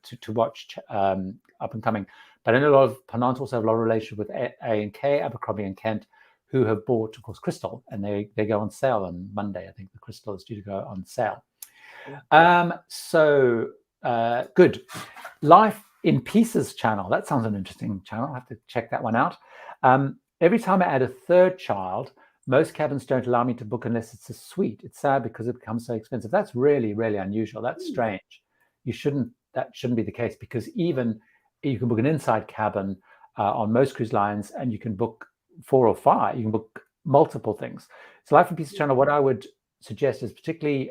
to watch up and coming. But I know a lot of Penant also have a lot of relationship with A&K, Abercrombie and Kent, who have bought, of course, Crystal, and they go on sale on Monday. I think the Crystal is due to go on sale. Good. Life in Pieces channel. That sounds an interesting channel. I'll have to check that one out. Every time I add a third child, most cabins don't allow me to book unless it's a suite. It's sad because it becomes so expensive. That's really, really unusual. That's strange. That shouldn't be the case, because even you can book an inside cabin on most cruise lines, and you can book 4 or 5. You can book multiple things. So Life in Pieces channel, what I would suggest is particularly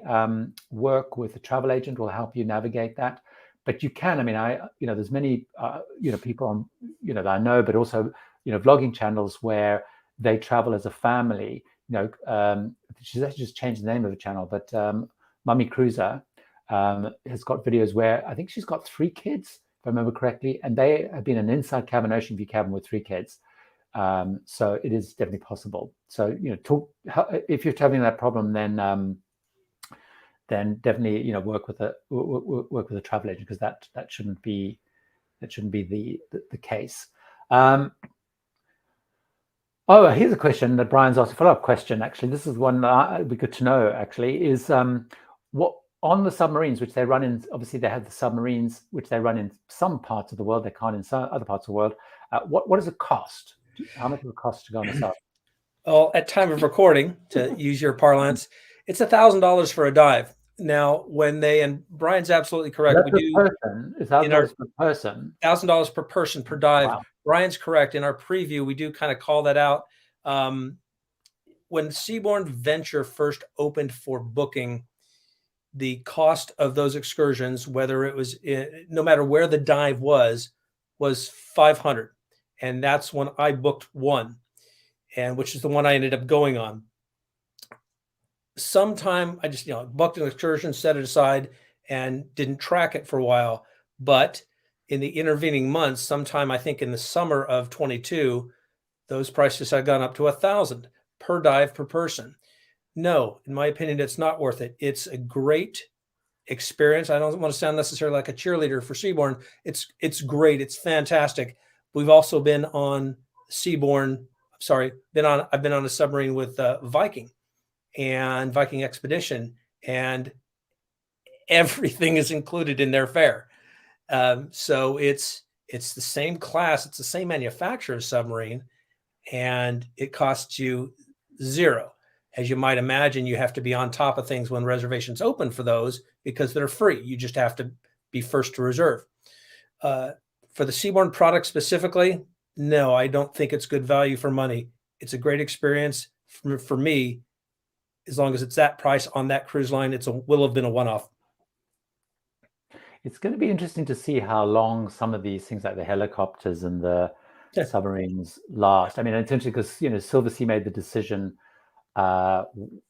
work with a travel agent will help you navigate that. But you can, there's many, people on, that I know, but also, vlogging channels where they travel as a family. She's actually just changed the name of the channel, but Mummy Cruiser has got videos where I think she's got 3 kids, if I remember correctly, and they have been an inside cabin, ocean view cabin with 3 kids. So it is definitely possible. So, if you're having that problem, then definitely, work with a travel agent, because that shouldn't be the case. Here's a question that Brian's asked, a follow-up question. Actually, this is one that would be good to know. Actually, is what on the submarines which they run in? Obviously, they have the submarines which they run in some parts of the world. They can't in some other parts of the world. What does it cost? How much does it cost to go on the sub? Well, at time of recording, to use your parlance, it's $1,000 for a dive. Now, and Brian's absolutely correct. We do person. Is $1,000 per person? $1,000 per person per dive. Wow. Brian's correct. In our preview, we do kind of call that out. When Seabourn Venture first opened for booking, the cost of those excursions, whether it was no matter where the dive was $500, and that's when I booked one, and which is the one I ended up going on. Sometime I just booked an excursion, set it aside, and didn't track it for a while. But in the intervening months, sometime I think in the summer of 22, those prices had gone up to $1,000 per dive per person. No, in my opinion, it's not worth it. It's a great experience. I don't want to sound necessarily like a cheerleader for Seabourn. It's great. It's fantastic. We've also been on Seabourn. I've been on a submarine with Viking and Viking Expedition, and everything is included in their fare. So it's the same class, it's the same manufacturer submarine, and it costs you $0. As you might imagine, you have to be on top of things when reservations open for those, because they're free. You just have to be first to reserve. For the Seabourn product specifically, no, I don't think it's good value for money. It's a great experience for me. As long as it's that price on that cruise line, will have been a one-off. It's going to be interesting to see how long some of these things like the helicopters and the submarines last. It's interesting because, Silversea made the decision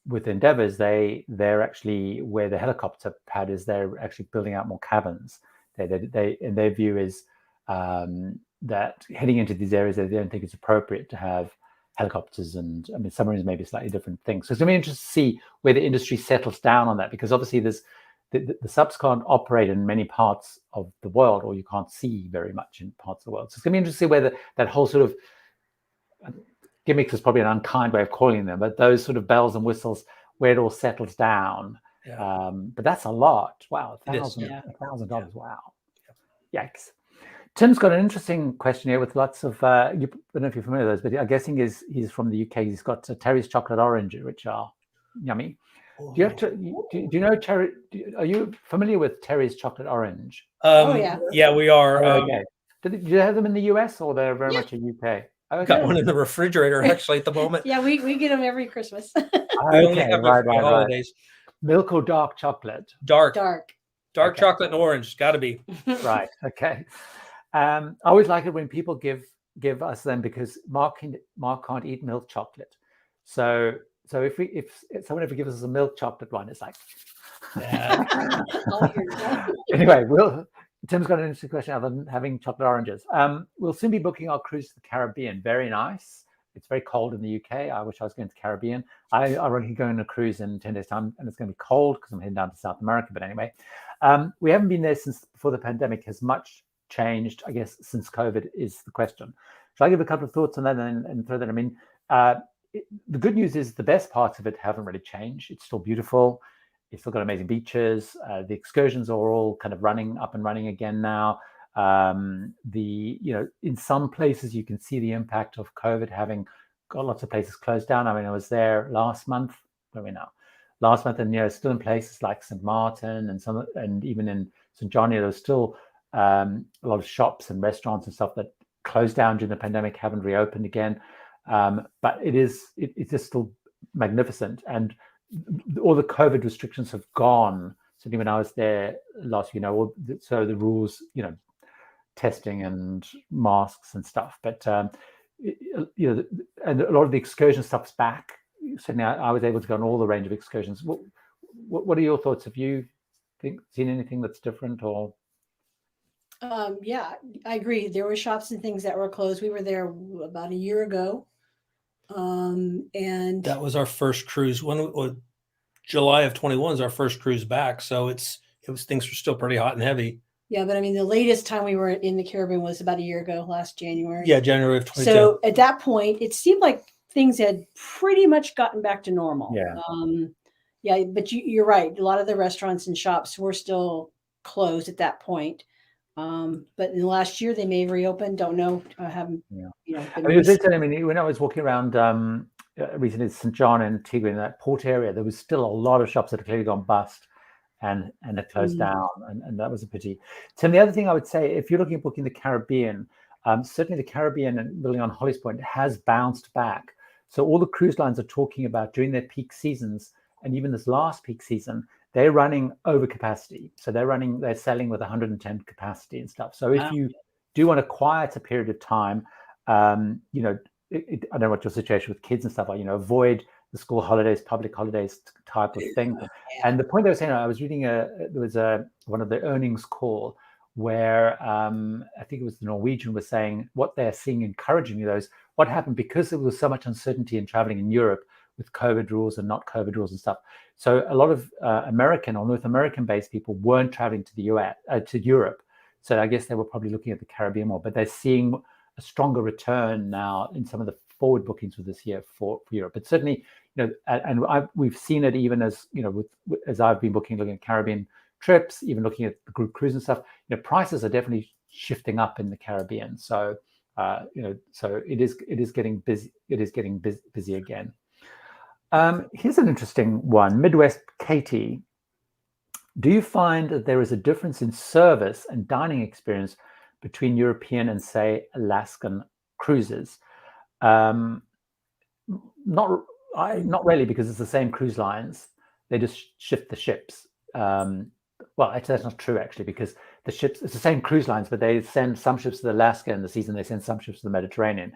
with Endeavours. They're actually, where the helicopter pad is, they're actually building out more cabins. They in their view is that heading into these areas, they don't think it's appropriate to have helicopters, and submarines may be slightly different things. So it's going to be interesting to see where the industry settles down on that, because obviously there's the subs can't operate in many parts of the world, or you can't see very much in parts of the world. So it's going to be interesting to see whether that whole sort of gimmicks is probably an unkind way of calling them, but those sort of bells and whistles, where it all settles down. Yeah. But that's a lot. Wow, $1,000. Wow. Yikes. Tim's got an interesting question here with lots of, I don't know if you're familiar with those, but I'm guessing he's from the UK. He's got Terry's chocolate orange, which are yummy. Do you have to? Do you know Terry? Are you familiar with Terry's chocolate orange? Yeah, we are. Okay. Do you have them in the US, or they're very much a UK? Okay. Got one in the refrigerator actually at the moment. Yeah, we get them every Christmas. We only have them for holidays. Milk or dark chocolate? Dark okay. Chocolate and orange. Got to be. Right. Okay. I always like it when people give us them, because Mark can't eat milk chocolate. So if someone ever gives us a milk chocolate one, it's like. Yeah. Anyway, Tim's got an interesting question other than having chocolate oranges. We'll soon be booking our cruise to the Caribbean. Very nice. It's very cold in the UK. I wish I was going to the Caribbean. I already going on a cruise in 10 days time, and it's going to be cold because I'm heading down to South America. But anyway, we haven't been there since before the pandemic. Has much changed, I guess, since COVID is the question. Shall I give a couple of thoughts on that and throw that? I mean, the good news is the best parts of it haven't really changed. It's still beautiful. It's still got amazing beaches. The excursions are all kind of up and running again now. In some places you can see the impact of COVID having got lots of places closed down. I mean, I was there last month. Where are we now? Last month, and still in places like St. Martin and even in St. John, there was still a lot of shops and restaurants and stuff that closed down during the pandemic haven't reopened again. But it's just still magnificent, and all the COVID restrictions have gone. Certainly when I was there last, so the rules, testing and masks and stuff. But and a lot of the excursion stuff's back. Certainly, I was able to go on all the range of excursions. What are your thoughts? Have you seen anything that's different or? Yeah, I agree. There were shops and things that were closed. We were there about a year ago. And that was our first cruise. July of 21 is our first cruise back. So things were still pretty hot and heavy. Yeah, but I mean, the latest time we were in the Caribbean was about a year ago, last January. Yeah, January of 22. So at that point, it seemed like things had pretty much gotten back to normal. Yeah. But you're right. A lot of the restaurants and shops were still closed at that point. But in the last year, they may have reopened. Don't know. I haven't. When I was walking around recently in St. John and Antigua in that port area, there was still a lot of shops that had clearly gone bust and had closed down, and that was a pity. Tim, the other thing I would say, if you're looking at booking the Caribbean, certainly the Caribbean and building on Holly's point has bounced back. So all the cruise lines are talking about during their peak seasons, and even this last peak season, they're running over capacity. So they're selling with 110 capacity and stuff. So if you do want a quieter period of time, I don't know what your situation with kids and stuff are, avoid the school holidays, public holidays type of thing. Yeah. And the point I was saying, I was reading there was one of the earnings call where I think it was the Norwegian was saying what they're seeing encouraging those, what happened because there was so much uncertainty in traveling in Europe with COVID rules and not COVID rules and stuff. So a lot of American or North American based people weren't traveling to the US, to Europe. So I guess they were probably looking at the Caribbean more, but they're seeing a stronger return now in some of the forward bookings for this year for Europe. But certainly, we've seen it even as, as I've been looking at Caribbean trips, even looking at the group cruise and stuff, prices are definitely shifting up in the Caribbean. So, so it is getting busy. It is getting busy again. Here's an interesting one. Midwest Katie, do you find that there is a difference in service and dining experience between European and, say, Alaskan cruises? Not really, because it's the same cruise lines. They just shift the ships. Well, actually, that's not true, actually, because the ships, it's the same cruise lines, but they send some ships to Alaska in the season, they send some ships to the Mediterranean.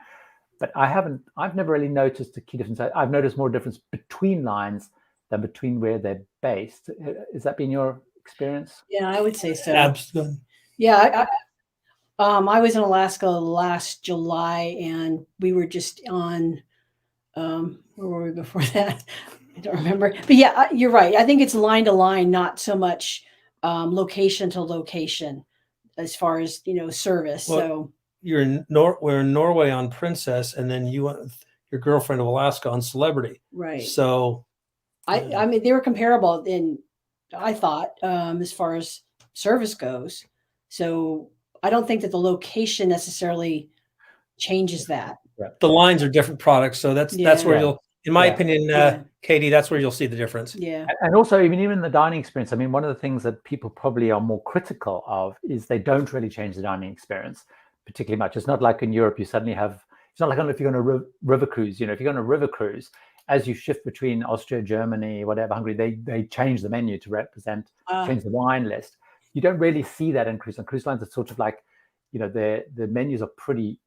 But I've never really noticed a key difference. I've noticed more difference between lines than between where they're based. Has that been your experience? Yeah, I would say so. Absolutely. Yeah, I was in Alaska last July, and we were just on, where were we before that? I don't remember. But yeah, you're right. I think it's line to line, not so much location to location as far as, service. Well, so we're in Norway on Princess, and then you went with your girlfriend of Alaska on Celebrity. Right. So I mean, they were comparable in, I thought, as far as service goes. So I don't think that the location necessarily changes that. Yeah. The lines are different products. So that's where you'll, in my opinion, Katie, that's where you'll see the difference. Yeah. And also, even the dining experience, I mean, one of the things that people probably are more critical of is they don't really change the dining experience particularly much. It's not like in Europe, you suddenly have, it's not like if you're on a river cruise, if you're on a river cruise, as you shift between Austria, Germany, whatever, Hungary, they change the menu to represent, change the wine list. You don't really see that in cruise. On cruise lines, it's sort of like, the menus are pretty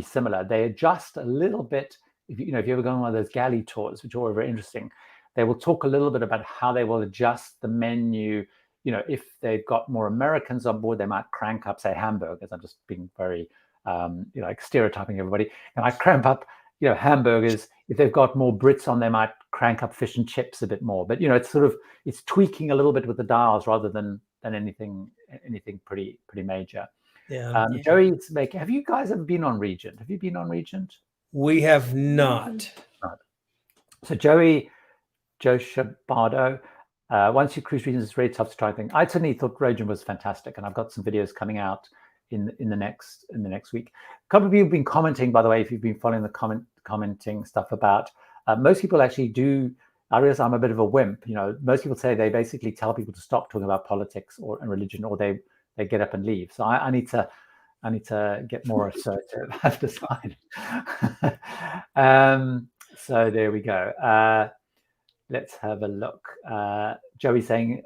similar. They adjust a little bit. If you ever go on one of those galley tours, which are all very interesting, they will talk a little bit about how they will adjust the menu, if they've got more Americans on board, they might crank up, say, hamburgers. I'm just being very, like stereotyping everybody. They might crank up, hamburgers. If they've got more Brits on, they might crank up fish and chips a bit more. But it's tweaking a little bit with the dials rather than anything pretty major. Yeah. Joey's making. Have you guys ever been on Regent? Have you been on Regent? We have not. So Joe Shabardo, once you cruise Regent, it's really tough to try things. I certainly thought Regent was fantastic, and I've got some videos coming out in the next week. A couple of you have been commenting, by the way, if you've been following the commenting stuff about. Most people actually do. I realize I'm a bit of a wimp. Most people say they basically tell people to stop talking about politics and religion, or they get up and leave. So I need to get more assertive, I have to find. So there we go. Let's have a look. Joey's saying,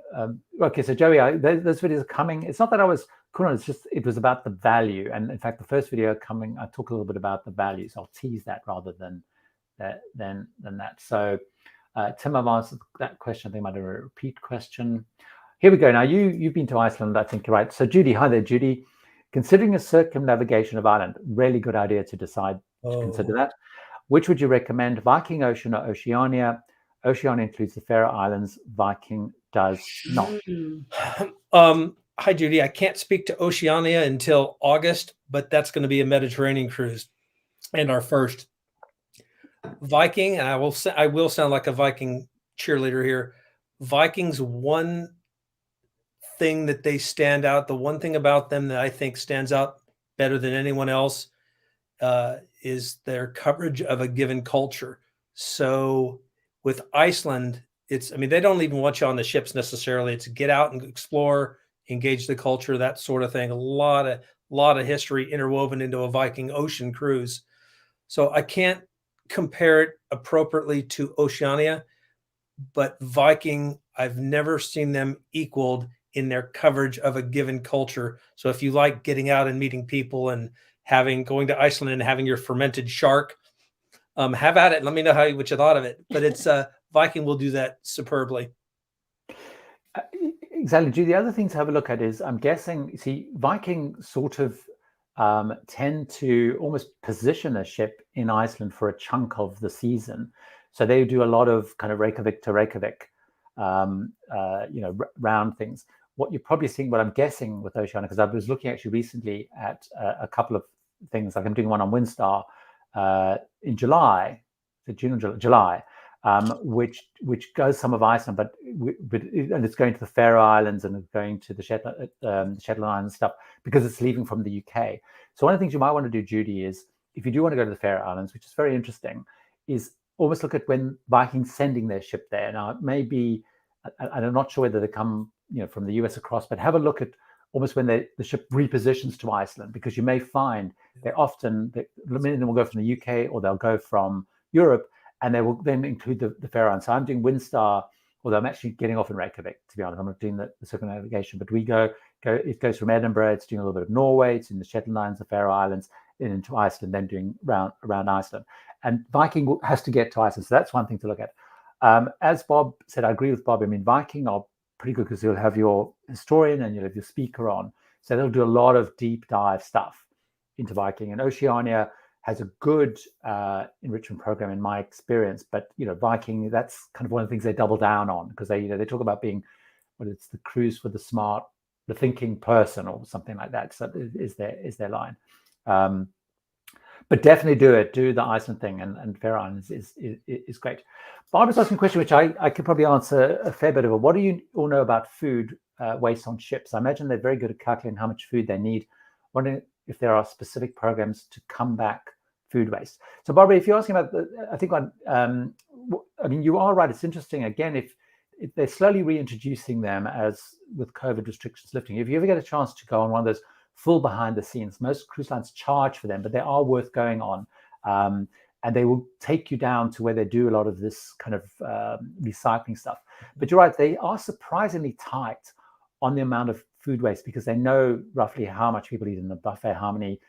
okay, so Joey, those videos are coming. It's not that I was cool, it was about the value. And in fact, the first video coming, I talk a little bit about the values. I'll tease that rather than that. So Tim, I've answered that question. I think I might have a repeat question. Here we go. Now, you've been to Iceland, I think you're right. So Judy, hi there, Judy. Considering a circumnavigation of Ireland, really good idea to decide to consider that. Which would you recommend, Viking Ocean or Oceania? Oceania includes the Faroe Islands. Viking does not. Hi, Judy. I can't speak to Oceania until August, but that's going to be a Mediterranean cruise and our first. Viking, and I will sound like a Viking cheerleader here. Vikings, one thing that they stand out, the one thing about them that I think stands out better than anyone else is their coverage of a given culture. So with Iceland, they don't even want you on the ships necessarily. It's get out and explore, engage the culture, that sort of thing. A lot of history interwoven into a Viking ocean cruise. So I can't compare it appropriately to Oceania, but Viking, I've never seen them equaled in their coverage of a given culture. So if you like getting out and meeting people and going to Iceland and having your fermented shark, have at it. Let me know what you thought of it. But it's Viking will do that superbly. Exactly. The other thing to have a look at is, I'm guessing, Viking sort of tend to almost position a ship in Iceland for a chunk of the season. So they do a lot of kind of Reykjavik to Reykjavik, round things. What you're probably seeing, what I'm guessing with Oceania, because I was looking actually recently at a couple of things, like I'm doing one on Windstar in July, July, which goes some of Iceland, but and it's going to the Faroe Islands and it's going to the Shetland Islands and stuff, because it's leaving from the UK. So one of the things you might want to do, Judy, is if you do want to go to the Faroe Islands, which is very interesting, is almost look at when Vikings sending their ship there. Now, it may be, and I'm not sure whether they come from the US across, but have a look at almost when the ship repositions to Iceland, because you may find they often, many of them will go from the UK or they'll go from Europe, and they will then include the Faroe Islands. So I'm doing Windstar, although I'm actually getting off in Reykjavik, to be honest. I'm not doing the circumnavigation, but we go. It goes from Edinburgh, it's doing a little bit of Norway, it's in the Shetland Islands, the Faroe Islands, and into Iceland, then doing around Iceland. And Viking has to get to Iceland, so that's one thing to look at. As Bob said, I agree with Bob. I mean, Viking are pretty good because you'll have your historian and you'll have your speaker on. So they'll do a lot of deep dive stuff into Viking. And Oceania has a good enrichment program in my experience. But, Viking, that's kind of one of the things they double down on, because they talk about being, it's the cruise for the smart, the thinking person or something like that. So is their line. But definitely do the Iceland thing, and Faroe Islands is great. Bob was asking a question which I could probably answer a fair bit of. What do you all know about food waste on ships? I imagine they're very good at calculating how much food they need. Wondering if there are specific programs to combat food waste. So, Barbara, if you're asking about, you are right. It's interesting. Again, if they're slowly reintroducing them as with COVID restrictions lifting. If you ever get a chance to go on one of those full behind the scenes, most cruise lines charge for them, but they are worth going on. And they will take you down to where they do a lot of this kind of recycling stuff. But you're right, they are surprisingly tight on the amount of food waste, because they know roughly how much people eat in the buffet, how many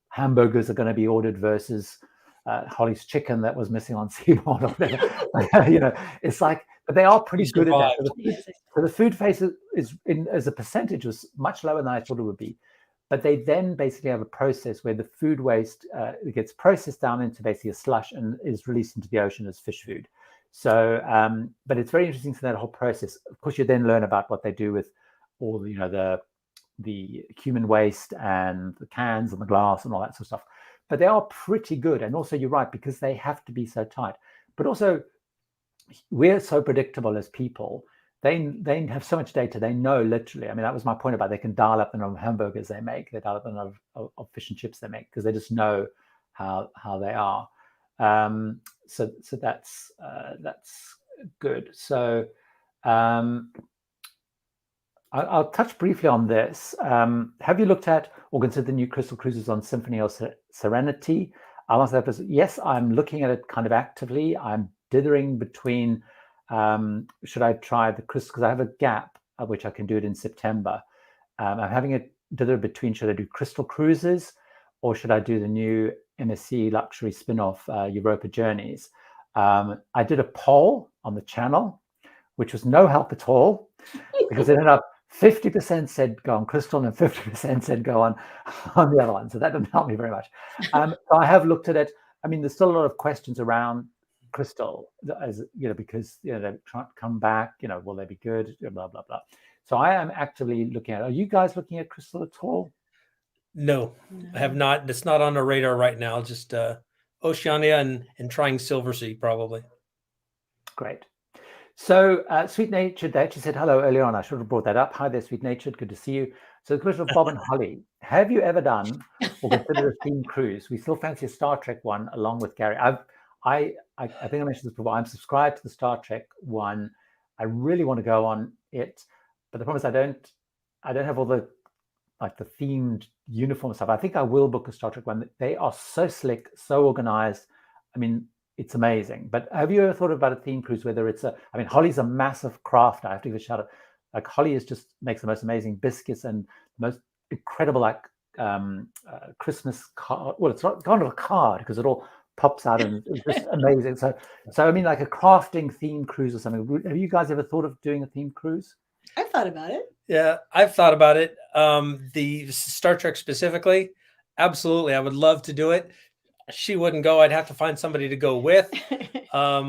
hamburgers are going to be ordered versus Holly's chicken that was missing on Seaboard. It's like but they are pretty good at that. survived. So the food face is in, as a percentage, was much lower than I thought it would be. But they then basically have a process where the food waste gets processed down into basically a slush and is released into the ocean as fish food. So, but it's very interesting to that whole process. Of course, you then learn about what they do with all the, the human waste and the cans and the glass and all that sort of stuff. But they are pretty good. And also, you're right, because they have to be so tight. But also, we're so predictable as people. They have so much data. They know literally. I mean, that was my point about they can dial up the number of hamburgers they make. They dial up the number of fish and chips they make because they just know how they are. So that's good. So I'll touch briefly on this. Have you looked at or considered the new crystal cruises on Symphony or Serenity? I'll answer that first. Yes, I'm looking at it kind of actively. I'm dithering between should I try the crystal, because I have a gap which I can do it in September. I'm having a dither between should I do crystal cruises or should I do the new MSC luxury spin-off Europa Journeys. I did a poll on the channel, which was no help at all, because it ended up 50% said go on crystal and 50% said go on the other one. So that didn't help me very much. So I have looked at it. I mean, there's still a lot of questions around crystal, as because they try to come back. Will they be good? Blah blah blah. So I am actively looking at. Are you guys looking at crystal at all? No, I have not. It's not on the radar right now. Just Oceania and trying Silversea probably. Great. So Sweet Natured actually said hello earlier on. I should have brought that up. Hi there, Sweet Natured. Good to see you. So the question of Bob and Holly: have you ever done or considered a themed cruise? We still fancy a Star Trek one along with Gary. I think I mentioned this before. I'm subscribed to the Star Trek one. I really want to go on it, but the problem is I don't have all the the themed uniform stuff. I think I will book a Star Trek one. They are so slick, so organized. I mean, it's amazing. But have you ever thought about a theme cruise? Whether it's Holly's a massive crafter. I have to give a shout out. Like Holly makes the most amazing biscuits and the most incredible Christmas card. Well, it's not kind of a card because it all pops out and it's just amazing. So I mean, like a crafting theme cruise or something. Have you guys ever thought of doing a theme cruise? I've thought about it. Yeah, I've thought about it. The Star Trek specifically, absolutely. I would love to do it. She wouldn't go. I'd have to find somebody to go with. I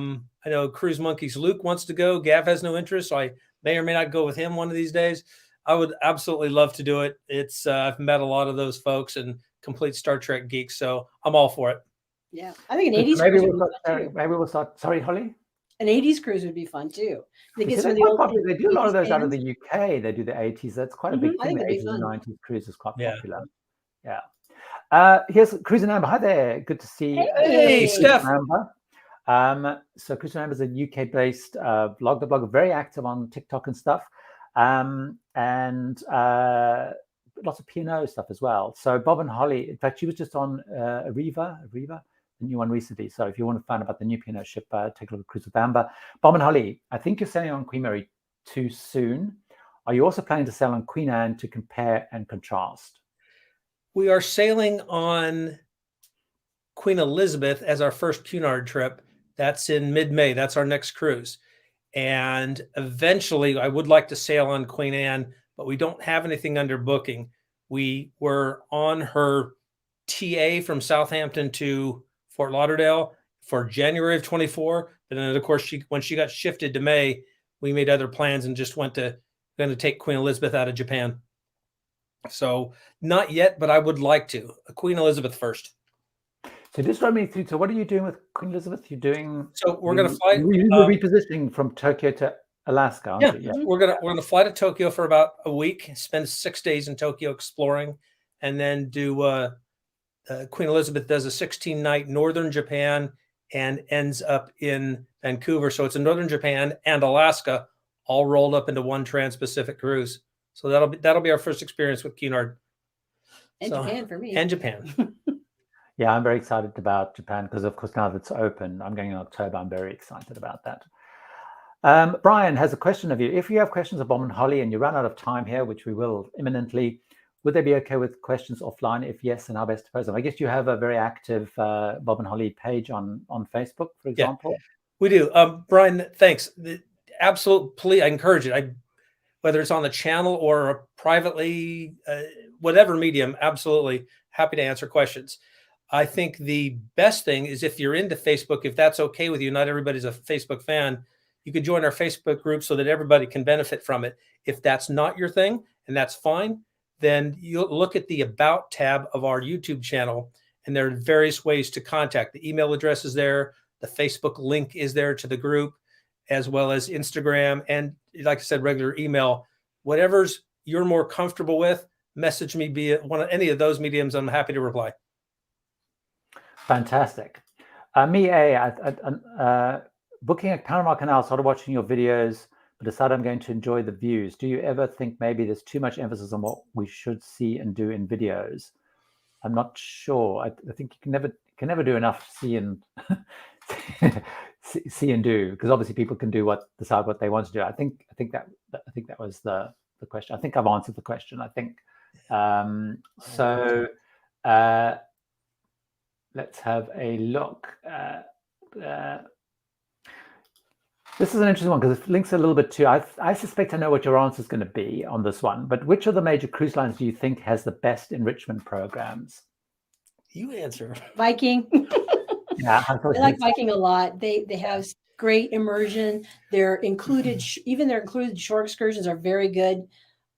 know Cruise Monkeys Luke wants to go. Gav has no interest, so I may or may not go with him one of these days. I would absolutely love to do it. It's I've met a lot of those folks and complete Star Trek geeks, so I'm all for it. Yeah, I think an 80s cruise maybe we'll start. Sorry, Holly? An 80s cruise would be fun too. They do a lot of those out of the UK. They do the 80s. That's quite a big thing. The 80s and 90s cruise is quite popular. Yeah. Here's Cruise and Amber. Hi there. Good to see you. Hey, Steph. Amber. So Cruise and Amber is a UK-based blog. The blog is very active on TikTok and stuff. And lots of P&O stuff as well. So Bob and Holly, in fact, she was just on Arriva, the new one recently. So if you want to find out about the new P&O ship, take a look at Cruise with Amber. Bob and Holly, I think you're sailing on Queen Mary too soon. Are you also planning to sail on Queen Anne to compare and contrast? We are sailing on Queen Elizabeth as our first Cunard trip. That's in mid-May. That's our next cruise. And eventually I would like to sail on Queen Anne, but we don't have anything under booking. We were on her TA from Southampton to Fort Lauderdale for January of 24. But then, of course, when she got shifted to May, we made other plans and just going to take Queen Elizabeth out of Japan. So not yet, but I would like to. Queen Elizabeth first. So just run me through. So what are you doing with Queen Elizabeth? You're doing. So we're going to fly. You're repositioning from Tokyo to Alaska, aren't you? Yeah. We're gonna fly to Tokyo for about a week. Spend 6 days in Tokyo exploring, and then do. Queen Elizabeth does a 16-night northern Japan and ends up in Vancouver. So it's in northern Japan and Alaska, all rolled up into one trans-Pacific cruise. So that'll be our first experience with Cunard. And Japan for me. And Japan. Yeah, I'm very excited about Japan because, of course, now that it's open, I'm going in October. I'm very excited about that. Brian has a question of you. If you have questions of Bob and Holly and you run out of time here, which we will imminently, would they be okay with questions offline? If yes, then how best to pose them? I guess you have a very active Bob and Holly page on Facebook, for example. Yeah, we do. Brian, thanks. absolutely, I encourage it. Whether it's on the channel or privately, whatever medium, absolutely happy to answer questions. I think the best thing is if you're into Facebook, if that's okay with you, not everybody's a Facebook fan, you could join our Facebook group so that everybody can benefit from it. If that's not your thing, and that's fine, then you'll look at the About tab of our YouTube channel, and there are various ways to contact. The email address is there, the Facebook link is there to the group, as well as Instagram, and like I said, regular email. Whatever's you're more comfortable with, message me via any of those mediums. I'm happy to reply. Fantastic. Booking at Panama Canal, started watching your videos, but decided I'm going to enjoy the views. Do you ever think maybe there's too much emphasis on what we should see and do in videos? I'm not sure. I think you can never do enough see and see and do, because obviously people can decide what they want to do. I think that was the question. I think I've answered the question. I think so. Let's have a look. This is an interesting one because it links a little bit to, I suspect I know what your answer is going to be on this one, but which of the major cruise lines do you think has the best enrichment programs? You answer. Viking. Yeah, I like Viking a lot. They have great immersion. Their included, even their included shore excursions are very good.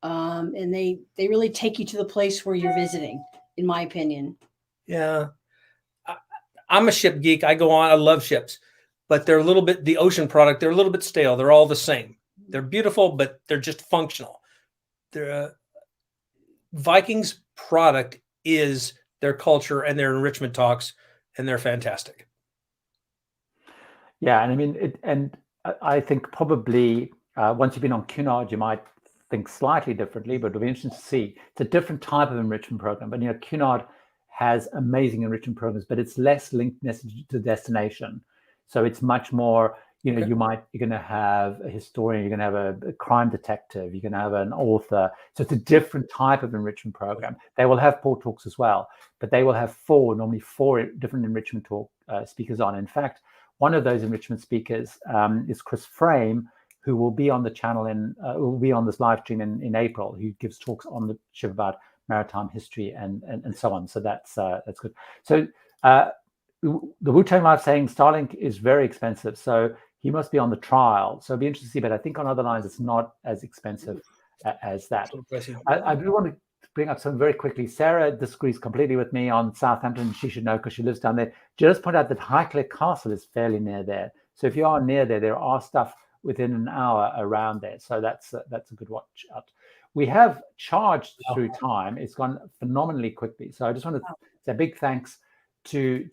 And they really take you to the place where you're visiting, in my opinion. Yeah. I'm a ship geek. I go on. I love ships, but they're a little bit, the ocean product, they're a little bit stale. They're all the same. They're beautiful, but they're just functional. Vikings product is their culture and their enrichment talks, and they're fantastic. Yeah, and I mean, I think probably once you've been on Cunard, you might think slightly differently, but it'll be interesting to see. It's a different type of enrichment program, but Cunard has amazing enrichment programs, but it's less linked necessarily to the destination. So it's much more, okay. You're going to have a historian, you're going to have a crime detective, you're going to have an author. So it's a different type of enrichment program. They will have port talks as well, but they will have normally four different enrichment talk speakers on. In fact, one of those enrichment speakers is Chris Frame, who will be on the channel will be on this live stream in April, who gives talks on the ship about maritime history and so on. So that's good. So the Wu-Tang Live saying Starlink is very expensive, so he must be on the trial. So it'll be interesting to see, but I think on other lines it's not as expensive as that. I do want to bring up something very quickly. Sarah disagrees completely with me on Southampton. She should know because she lives down there. Just point out that Highclere Castle is fairly near there. So if you are near there are stuff within an hour around there. So that's a good watch out. We have charged through time. It's gone phenomenally quickly. So I just want to say a big thanks to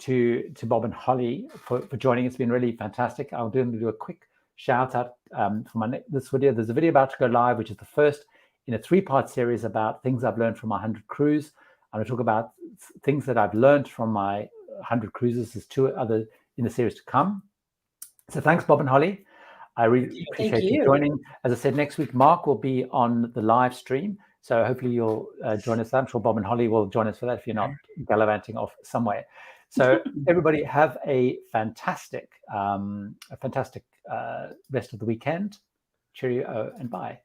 Bob and Holly for joining. It's been really fantastic. I'll do a quick shout out for this video. There's a video about to go live, which is the first in a 3-part series about things I've learned from my 100 cruise. I'm going to talk about things that I've learned from my 100 cruises. There's 2 other in the series to come. So thanks, Bob and Holly. I really appreciate you joining. As I said, next week, Mark will be on the live stream. So hopefully you'll join us. I'm sure Bob and Holly will join us for that if you're not gallivanting off somewhere. So everybody have a fantastic rest of the weekend. Cheerio and bye.